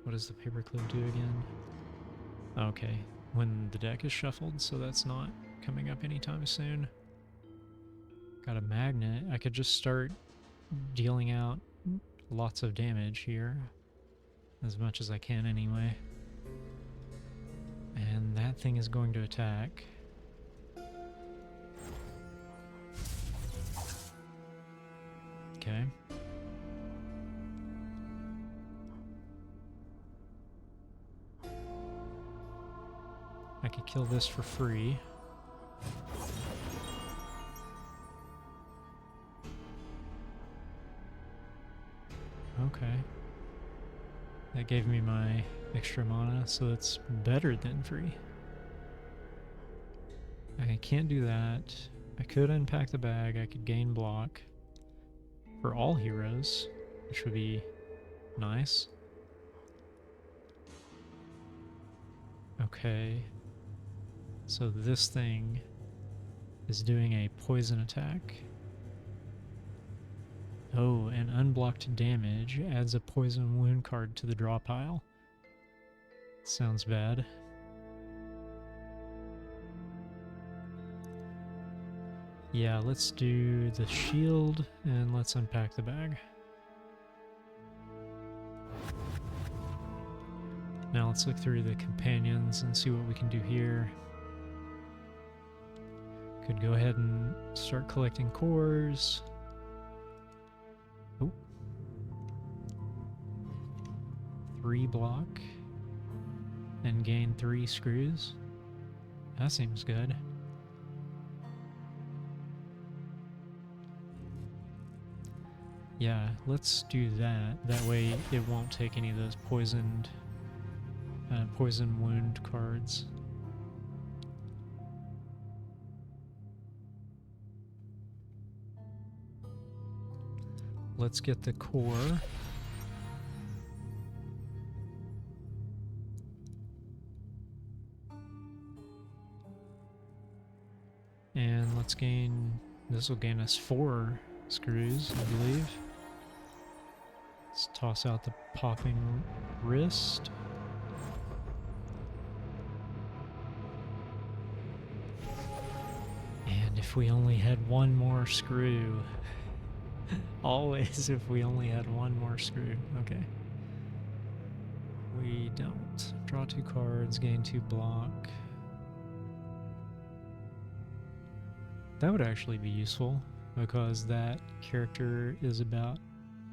What does the paperclip do again? Okay, when the deck is shuffled, so that's not coming up anytime soon. Got a magnet. I could just start dealing out lots of damage here. As much as I can anyway. And that thing is going to attack. Okay. I could kill this for free. Okay. That gave me my extra mana, so it's better than free. I can't do that. I could unpack the bag, I could gain block for all heroes, which would be nice. Okay. So this thing is doing a poison attack. Oh, and unblocked damage adds a poison wound card to the draw pile. Sounds bad. Yeah, let's do the shield and let's unpack the bag. Now let's look through the companions and see what we can do here. Could go ahead and start collecting cores. reblock and gain 3 screws. That seems good. Yeah, let's do that. That way it won't take any of those poison wound cards. Let's get the core. And let's gain, this will gain us 4 screws, I believe. Let's toss out the popping wrist. And if we only had 1 more screw. Always if we only had 1 more screw. Okay. We don't. Draw 2 cards, gain 2 block. That would actually be useful, because that character is about...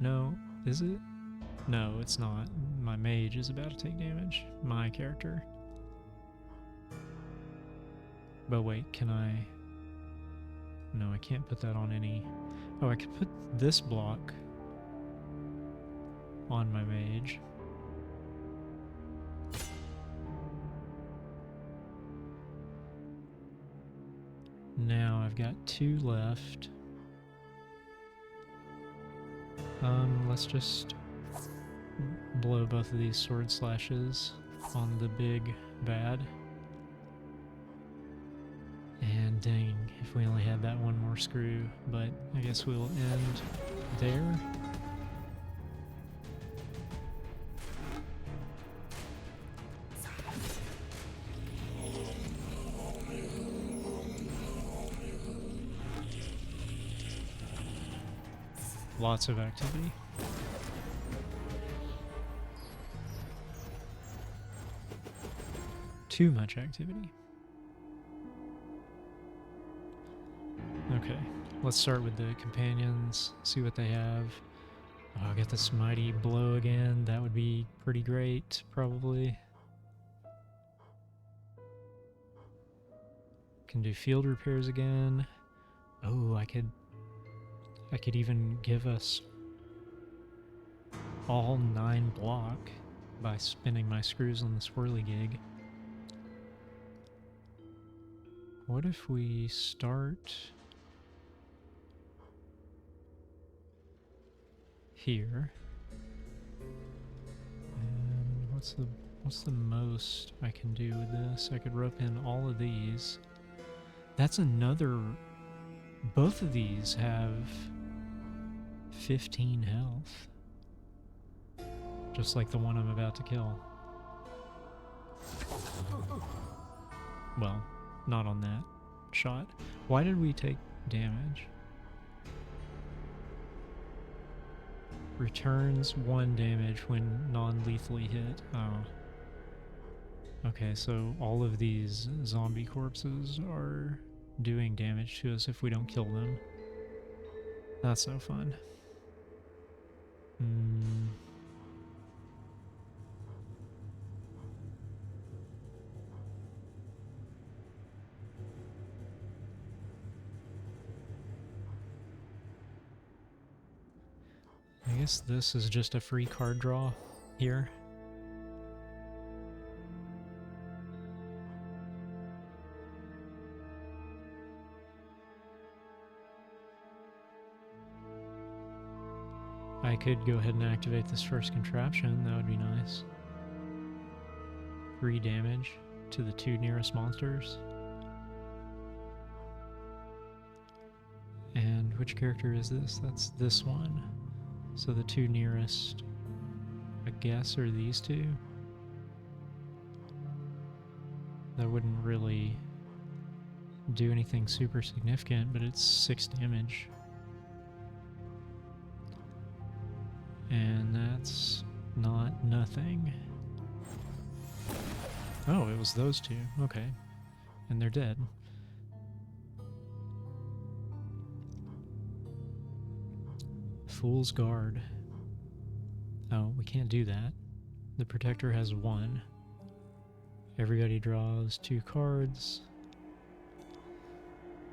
No, is it? No, it's not. My mage is about to take damage. My character. But wait, can I... No, I can't put that on any... Oh, I could put this block on my mage. Now I've got 2 left. Let's just blow both of these sword slashes on the big bad. And dang, if we only had that 1 more screw, but I guess we'll end there. Lots of activity. Too much activity. Okay, let's start with the companions, see what they have. Oh, I'll get this mighty blow again. That would be pretty great, probably. Can do field repairs again. Oh, I could even give us all 9 block by spinning my screws on the swirly gig. What if we start here? And what's the most I can do with this? I could rope in all of these. That's another... Both of these have 15 health. Just like the one I'm about to kill. Well, not on that shot. Why did we take damage? Returns 1 damage when non-lethally hit. Oh. Okay, so all of these zombie corpses are doing damage to us if we don't kill them. That's no fun. I guess this is just a free card draw here. I could go ahead and activate this first contraption, that would be nice. 3 damage to the 2 nearest monsters. And which character is this? That's this one. So the 2 nearest, I guess, are these 2. That wouldn't really do anything super significant, but it's 6 damage. And that's not nothing. Oh, it was those 2. Okay. And they're dead. Fool's Guard. Oh, we can't do that. The protector has 1. Everybody draws 2 cards.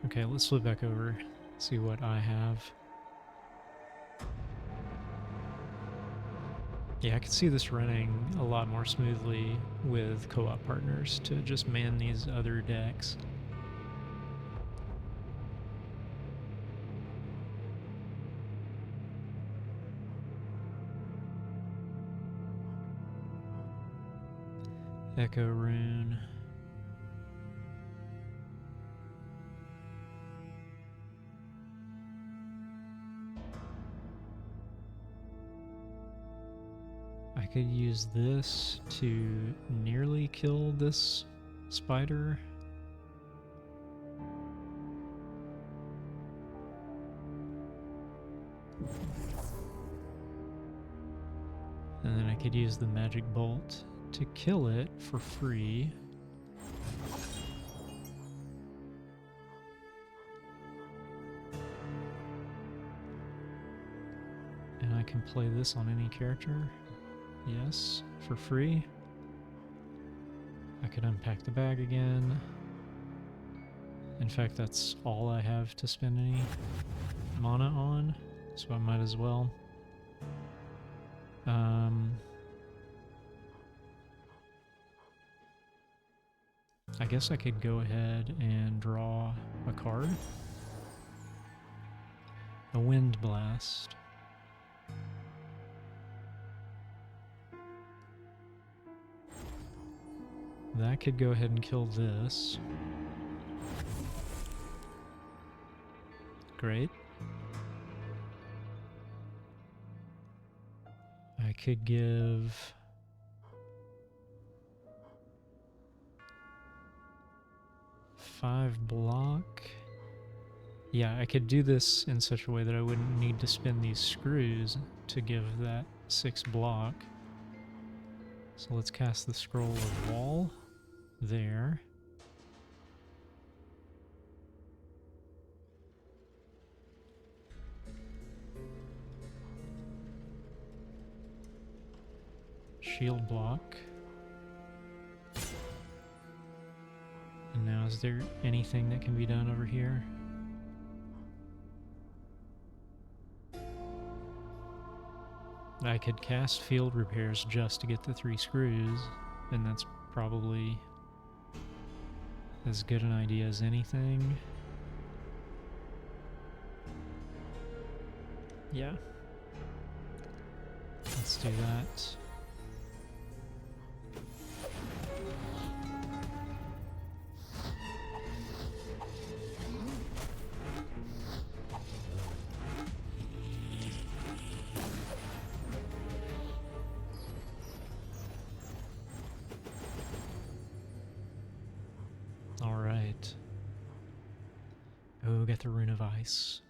Okay, let's flip back over, see what I have. Yeah, I can see this running a lot more smoothly with co-op partners to just man these other decks. Echo Rune. I could use this to nearly kill this spider. And then I could use the magic bolt to kill it for free. And I can play this on any character. Yes, for free. I could unpack the bag again. In fact, that's all I have to spend any mana on, so I might as well. I guess I could go ahead and draw a card. A Wind Blast. That could go ahead and kill this. Great. I could give... five block. Yeah, I could do this in such a way that I wouldn't need to spin these screws to give that 6 block. So let's cast the Scroll of Wall there. Shield block. And now is there anything that can be done over here? I could cast Field Repairs just to get the 3 screws, and that's probably as good an idea as anything. Yeah. Let's do that. Alright. Oh, get the Rune of Ice.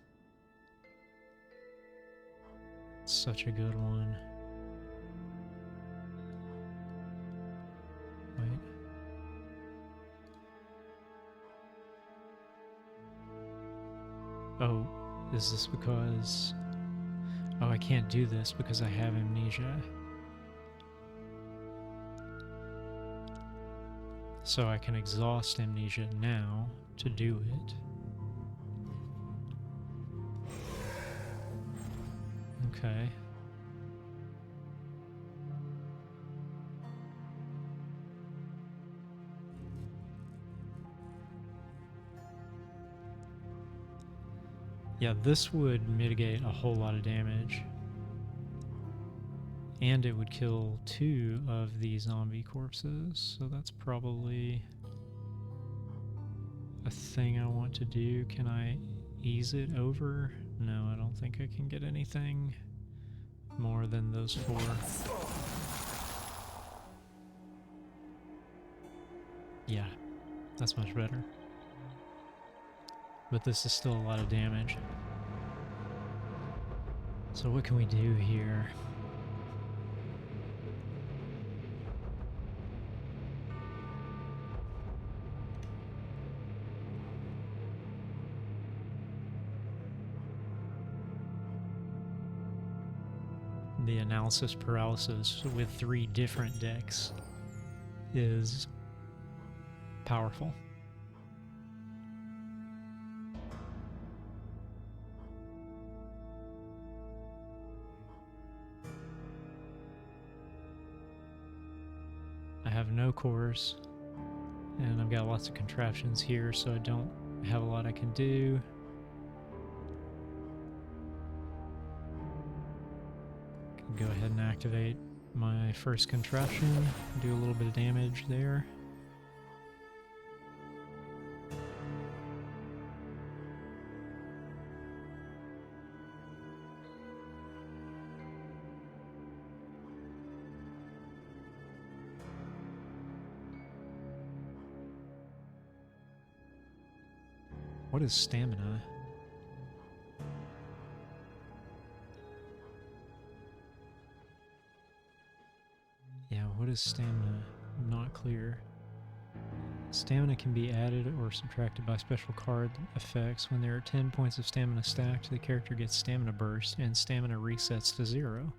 Such a good one. Wait. Oh, is this because... Oh, I can't do this because I have amnesia. So I can exhaust amnesia now to do it. Okay. Yeah, this would mitigate a whole lot of damage. And it would kill 2 of the zombie corpses, so that's probably a thing I want to do. Can I ease it over? No, I don't think I can get anything more than those 4. Yeah, that's much better. But this is still a lot of damage. So what can we do here? the analysis paralysis with 3 different decks is powerful. I have no cores, and I've got lots of contraptions here, so I don't have a lot I can do. Can go ahead and activate my first contraption, do a little bit of damage there. What is stamina? Yeah, what is stamina? Not clear. Stamina can be added or subtracted by special card effects. When there are 10 points of stamina stacked, the character gets stamina burst and stamina resets to 0.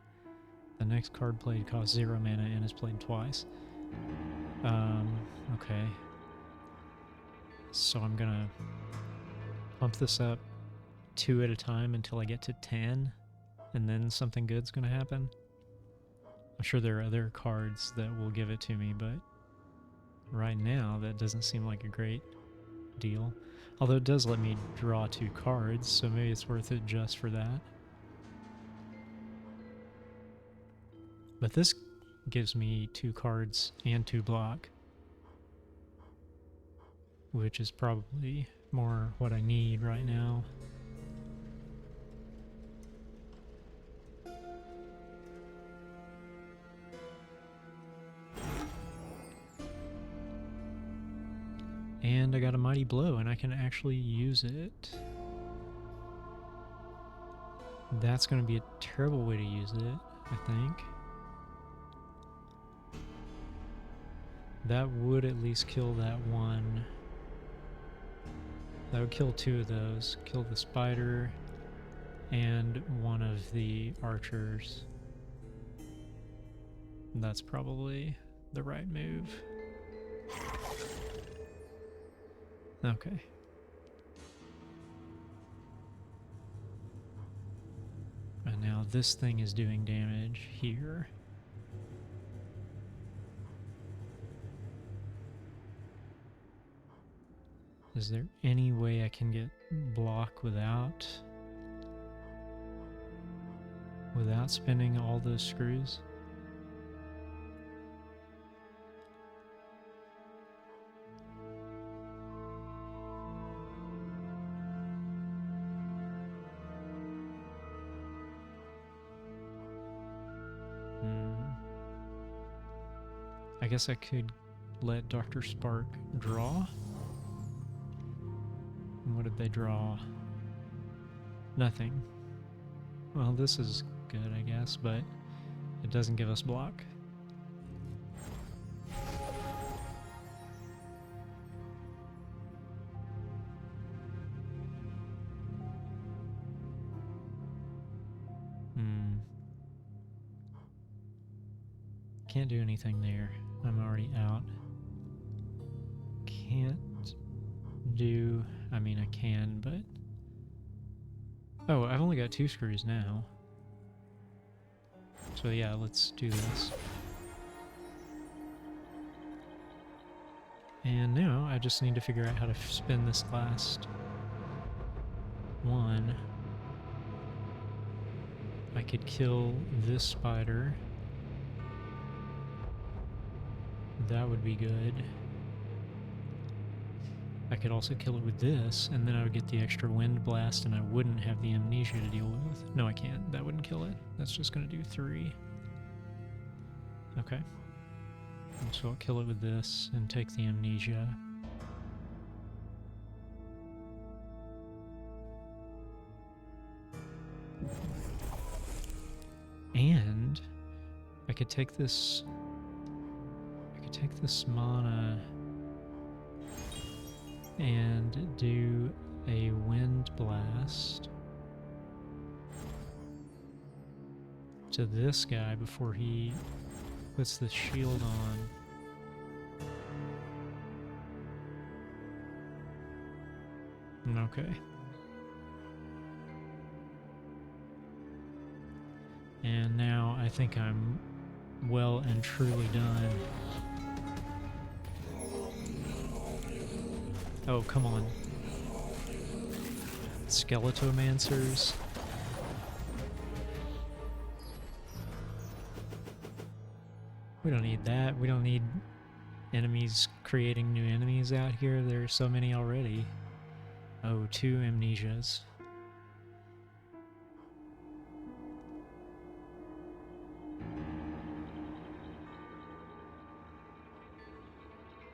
The next card played costs 0 mana and is played twice. Okay. So I'm gonna pump this up 2 at a time until I get to 10, and then something good's gonna happen. I'm sure there are other cards that will give it to me, but right now that doesn't seem like a great deal. Although it does let me draw 2 cards, so maybe it's worth it just for that. But this gives me 2 cards and 2 block, which is probably more what I need right now. And I got a Mighty Blow, and I can actually use it. That's going to be a terrible way to use it, I think. That would at least kill that one. That would kill 2 of those. Kill the spider and one of the archers. That's probably the right move. Okay. And now this thing is doing damage here. Is there any way I can get block without spinning all those screws? I guess I could let Dr. Spark draw. What did they draw? Nothing. Well, this is good, I guess, but it doesn't give us block. Can't do anything there. I'm already out. Can't do... I mean, I can, but... Oh, I've only got 2 screws now. So yeah, let's do this. And now I just need to figure out how to spin this last one. I could kill this spider. That would be good. I could also kill it with this, and then I would get the extra wind blast, and I wouldn't have the amnesia to deal with. No, I can't. That wouldn't kill it. That's just going to do 3. Okay. And so I'll kill it with this and take the amnesia. And I could take this... mana and do a wind blast to this guy before he puts the shield on. Okay. And now I think I'm well and truly done. Oh, come on. Skeletomancers. We don't need that. We don't need enemies creating new enemies out here. There are so many already. Oh, 2 amnesias.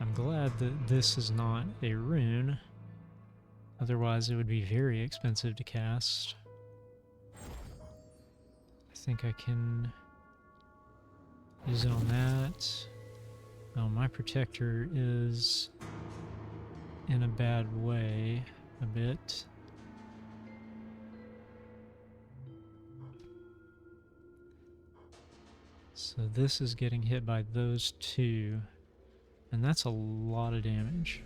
I'm glad that this is not a rune. Otherwise it would be very expensive to cast. I think I can use it on that. Oh, my protector is in a bad way a bit. So this is getting hit by those 2, and that's a lot of damage.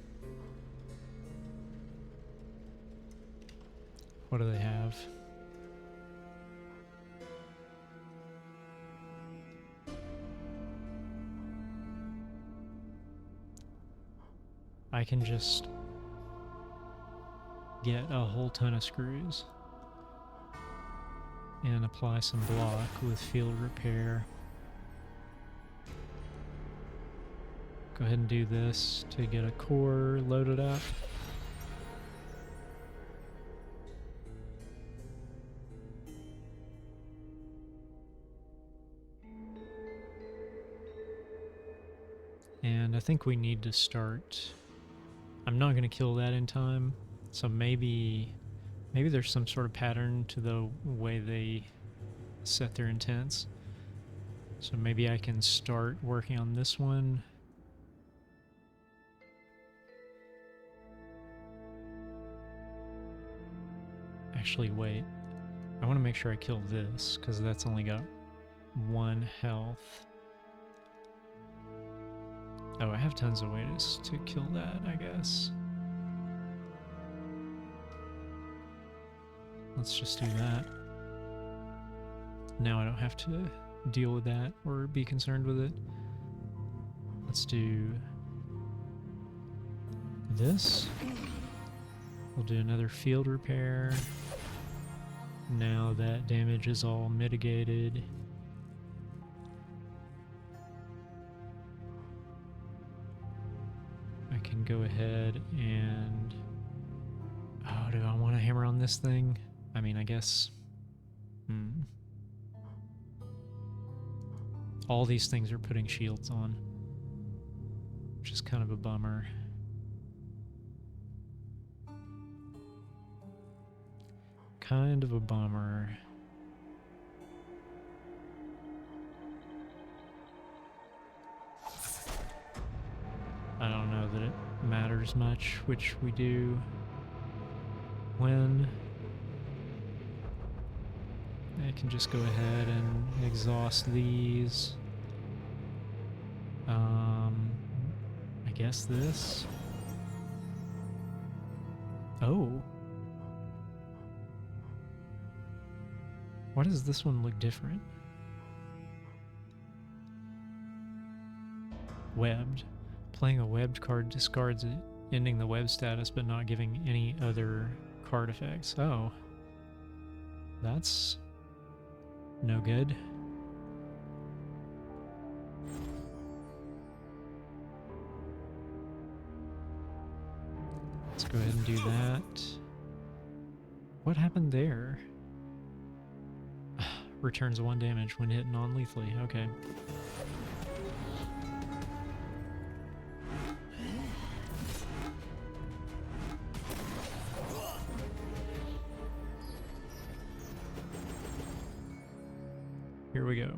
What do they have? I can just get a whole ton of screws and apply some block with field repair. Go ahead and do this to get a core loaded up. And I think we need to start. I'm not going to kill that in time, so maybe there's some sort of pattern to the way they set their intents. So maybe I can start working on this one. Actually, wait. I want to make sure I kill this, because that's only got 1 health. Oh, I have tons of ways to kill that, I guess. Let's just do that. Now I don't have to deal with that or be concerned with it. Let's do this. We'll do another field repair. Now that damage is all mitigated. I can go ahead and... Oh, do I want to hammer on this thing? I mean, I guess... All these things are putting shields on, which is kind of a bummer. Kind of a bummer. I don't know that it matters much which we do when. I can just go ahead and exhaust these. I guess this. Oh. Why does this one look different? Webbed. Playing a webbed card discards it, ending the web status but not giving any other card effects. Oh. That's no good. Let's go ahead and do that. What happened there? Returns 1 damage when hit non-lethally. Okay. Here we go.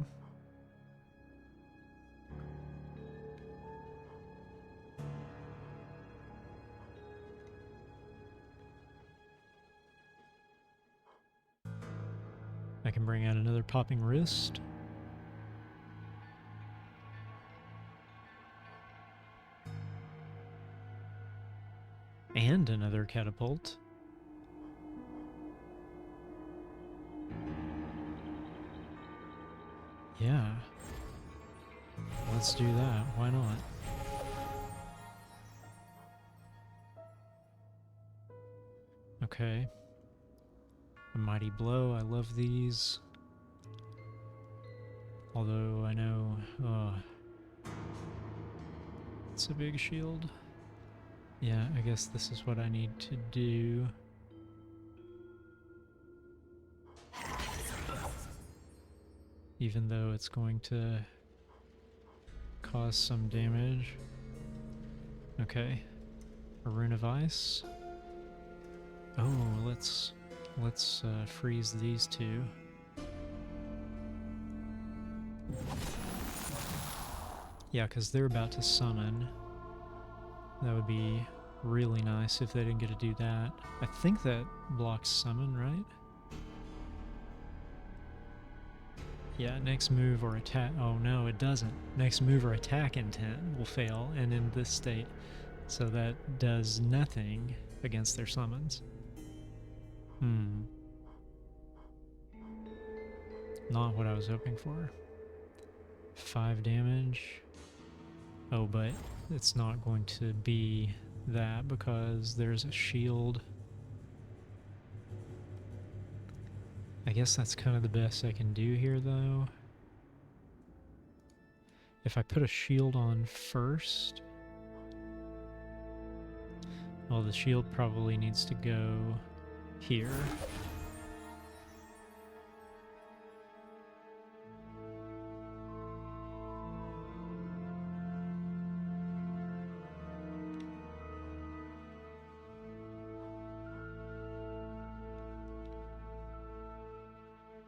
I can bring out another popping wrist. And another catapult. Yeah. Let's do that. Why not? Okay. A mighty blow. I love these. Although I know... it's a big shield. Yeah, I guess this is what I need to do. Even though it's going to cause some damage. Okay. A rune of ice. Oh, let's freeze these two. Yeah, because they're about to summon. That would be really nice if they didn't get to do that. I think that blocks summon, right? Yeah, next move or attack. Oh no, it doesn't. Next move or attack intent will fail and in this state. So that does nothing against their summons. Not what I was hoping for. 5 damage. Oh, but it's not going to be that because there's a shield. I guess that's kind of the best I can do here, though. If I put a shield on first... Well, the shield probably needs to go here.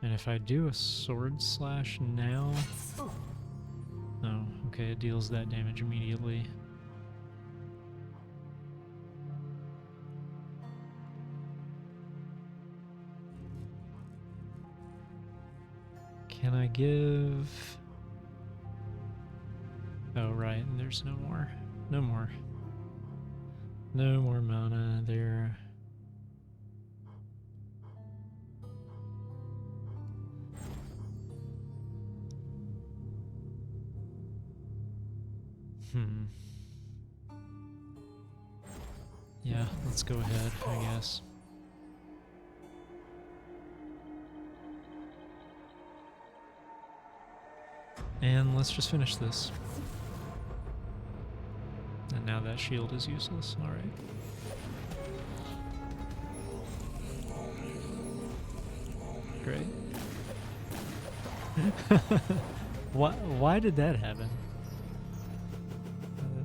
And if I do a sword slash now... Oh, okay, it deals that damage immediately. Can I give... Oh, right, and there's no more. No more. No more mana there. Yeah, let's go ahead, I guess. And let's just finish this. And now that shield is useless. Alright. Great. Why did that happen?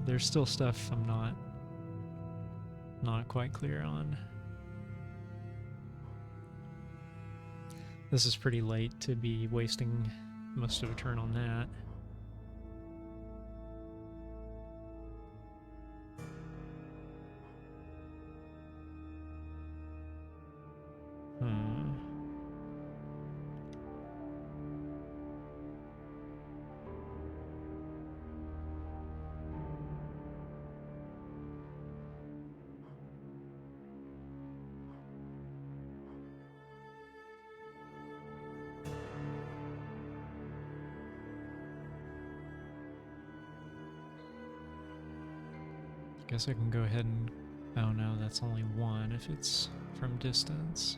There's still stuff I'm not quite clear on. This is pretty late to be wasting most of a turn on that. Guess I can go ahead and... Oh no, that's only one if it's from distance.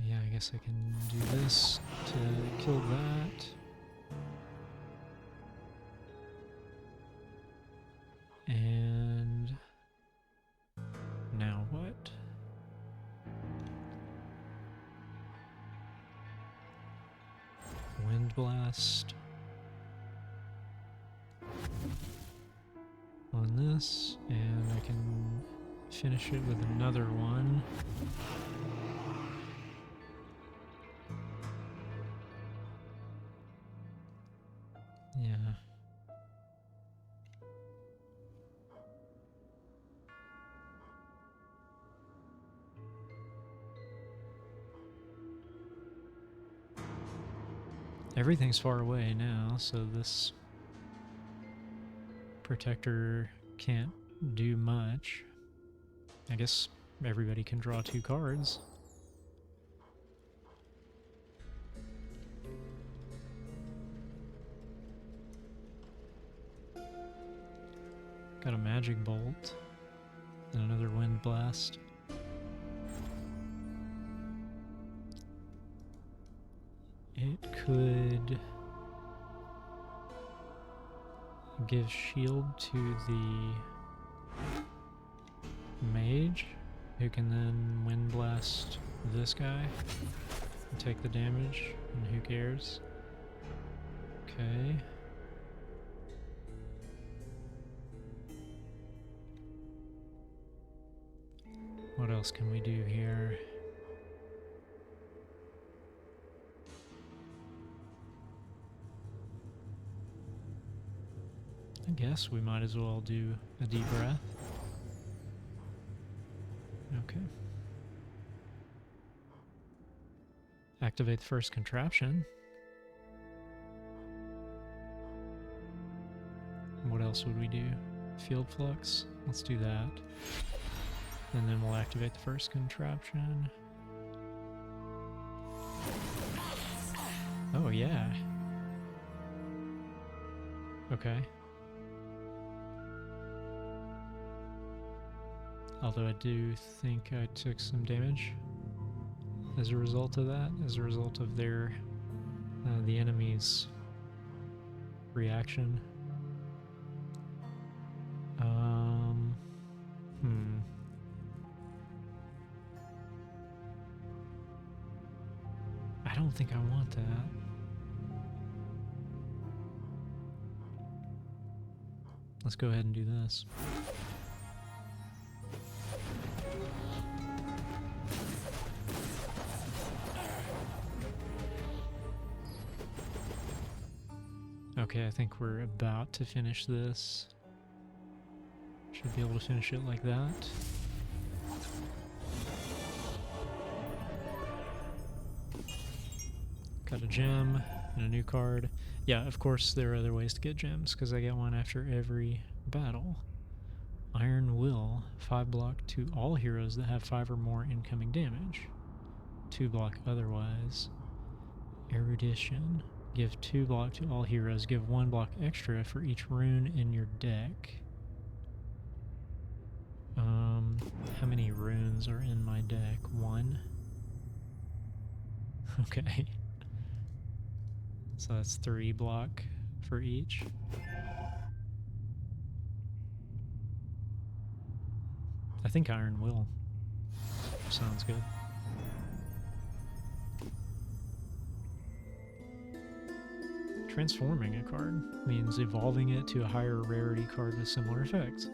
Yeah, I guess I can do this to kill that. And... now what? Wind Blast. On this, and I can finish it with another one. Yeah. Everything's far away now, so this protector can't do much. I guess everybody can draw 2 cards. Got a magic bolt and another wind blast. It could give shield to the mage, who can then wind blast this guy and take the damage, and who cares? Okay. What else can we do here? I guess we might as well do a deep breath. Okay. Activate the first contraption. What else would we do? Field flux? Let's do that. And then we'll activate the first contraption. Oh yeah. Okay. Although I do think I took some damage as a result of that, as a result of their, the enemy's reaction. I don't think I want that. Let's go ahead and do this. Okay, I think we're about to finish this. Should be able to finish it like that. Got a gem and a new card. Yeah, of course there are other ways to get gems, because I get one after every battle. Iron Will, 5 block to all heroes that have 5 or more incoming damage. 2 block otherwise. Erudition, give 2 block to all heroes, give 1 block extra for each rune in your deck. How many runes are in my deck? 1? Okay. So that's 3 block for each. I think Iron Will sounds good. Transforming a card means evolving it to a higher rarity card with similar effects.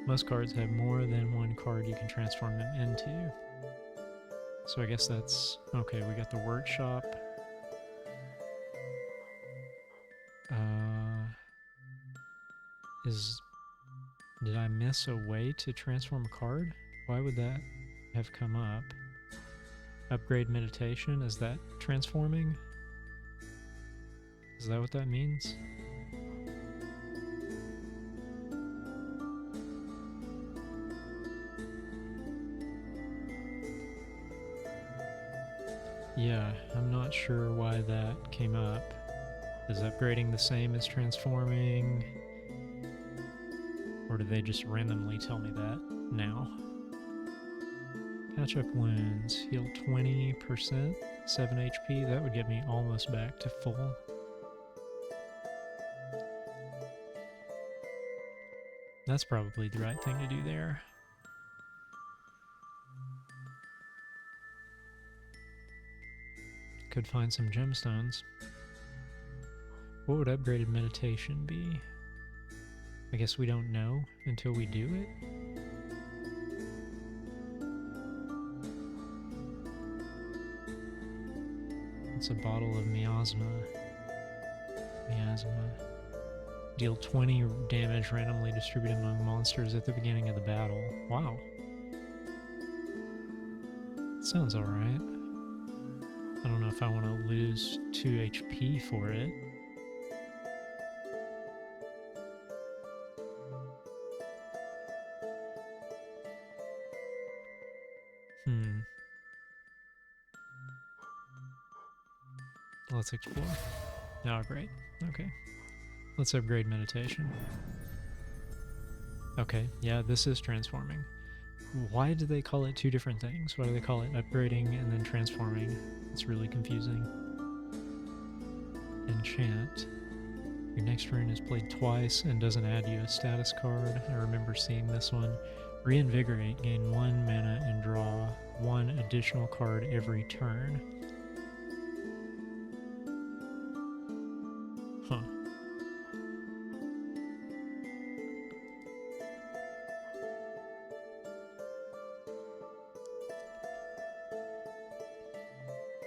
Most cards have more than 1 card you can transform them into. So I guess that's... okay, we got the workshop. Did I miss a way to transform a card? Why would that have come up? Upgrade meditation, is that transforming? Is that what that means? Yeah, I'm not sure why that came up. Is upgrading the same as transforming? Or do they just randomly tell me that now? Patch up wounds, heal 20%, 7 HP, that would get me almost back to full. That's probably the right thing to do there. Could find some gemstones. What would upgraded meditation be? I guess we don't know until we do it. It's a bottle of miasma. Deal 20 damage randomly distributed among monsters at the beginning of the battle. Wow. Sounds alright. I don't know if I want to lose 2 HP for it. Let's explore. Oh, great. Okay. Let's upgrade meditation. Okay, yeah, this is transforming. Why do they call it two different things? Why do they call it upgrading and then transforming? It's really confusing. Enchant. Your next rune is played twice and doesn't add you a status card. I remember seeing this one. Reinvigorate. Gain 1 mana and draw 1 additional card every turn. Huh.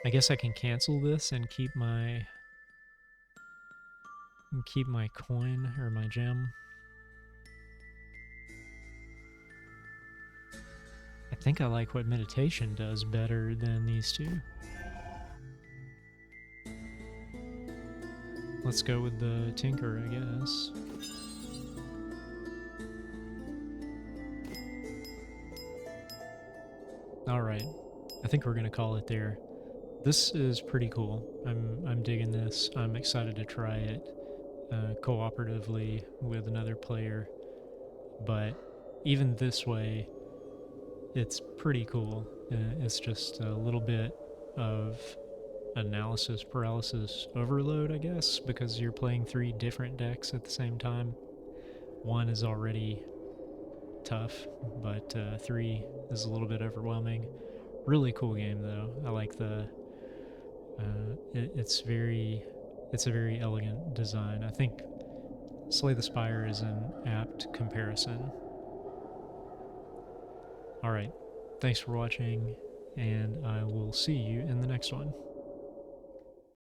I guess I can cancel this and keep my coin or my gem. I think I like what meditation does better than these two. Let's go with the Tinker, I guess. Alright, I think we're gonna call it there. This is pretty cool. I'm digging this. I'm excited to try it cooperatively with another player. But even this way, it's pretty cool. It's just a little bit of analysis paralysis overload, I guess, because you're playing 3 different decks at the same time. 1 is already tough, but 3 is a little bit overwhelming. Really cool game though. I like the it's a very elegant design. I think Slay the Spire is an apt comparison. Alright, thanks for watching, and I will see you in the next one.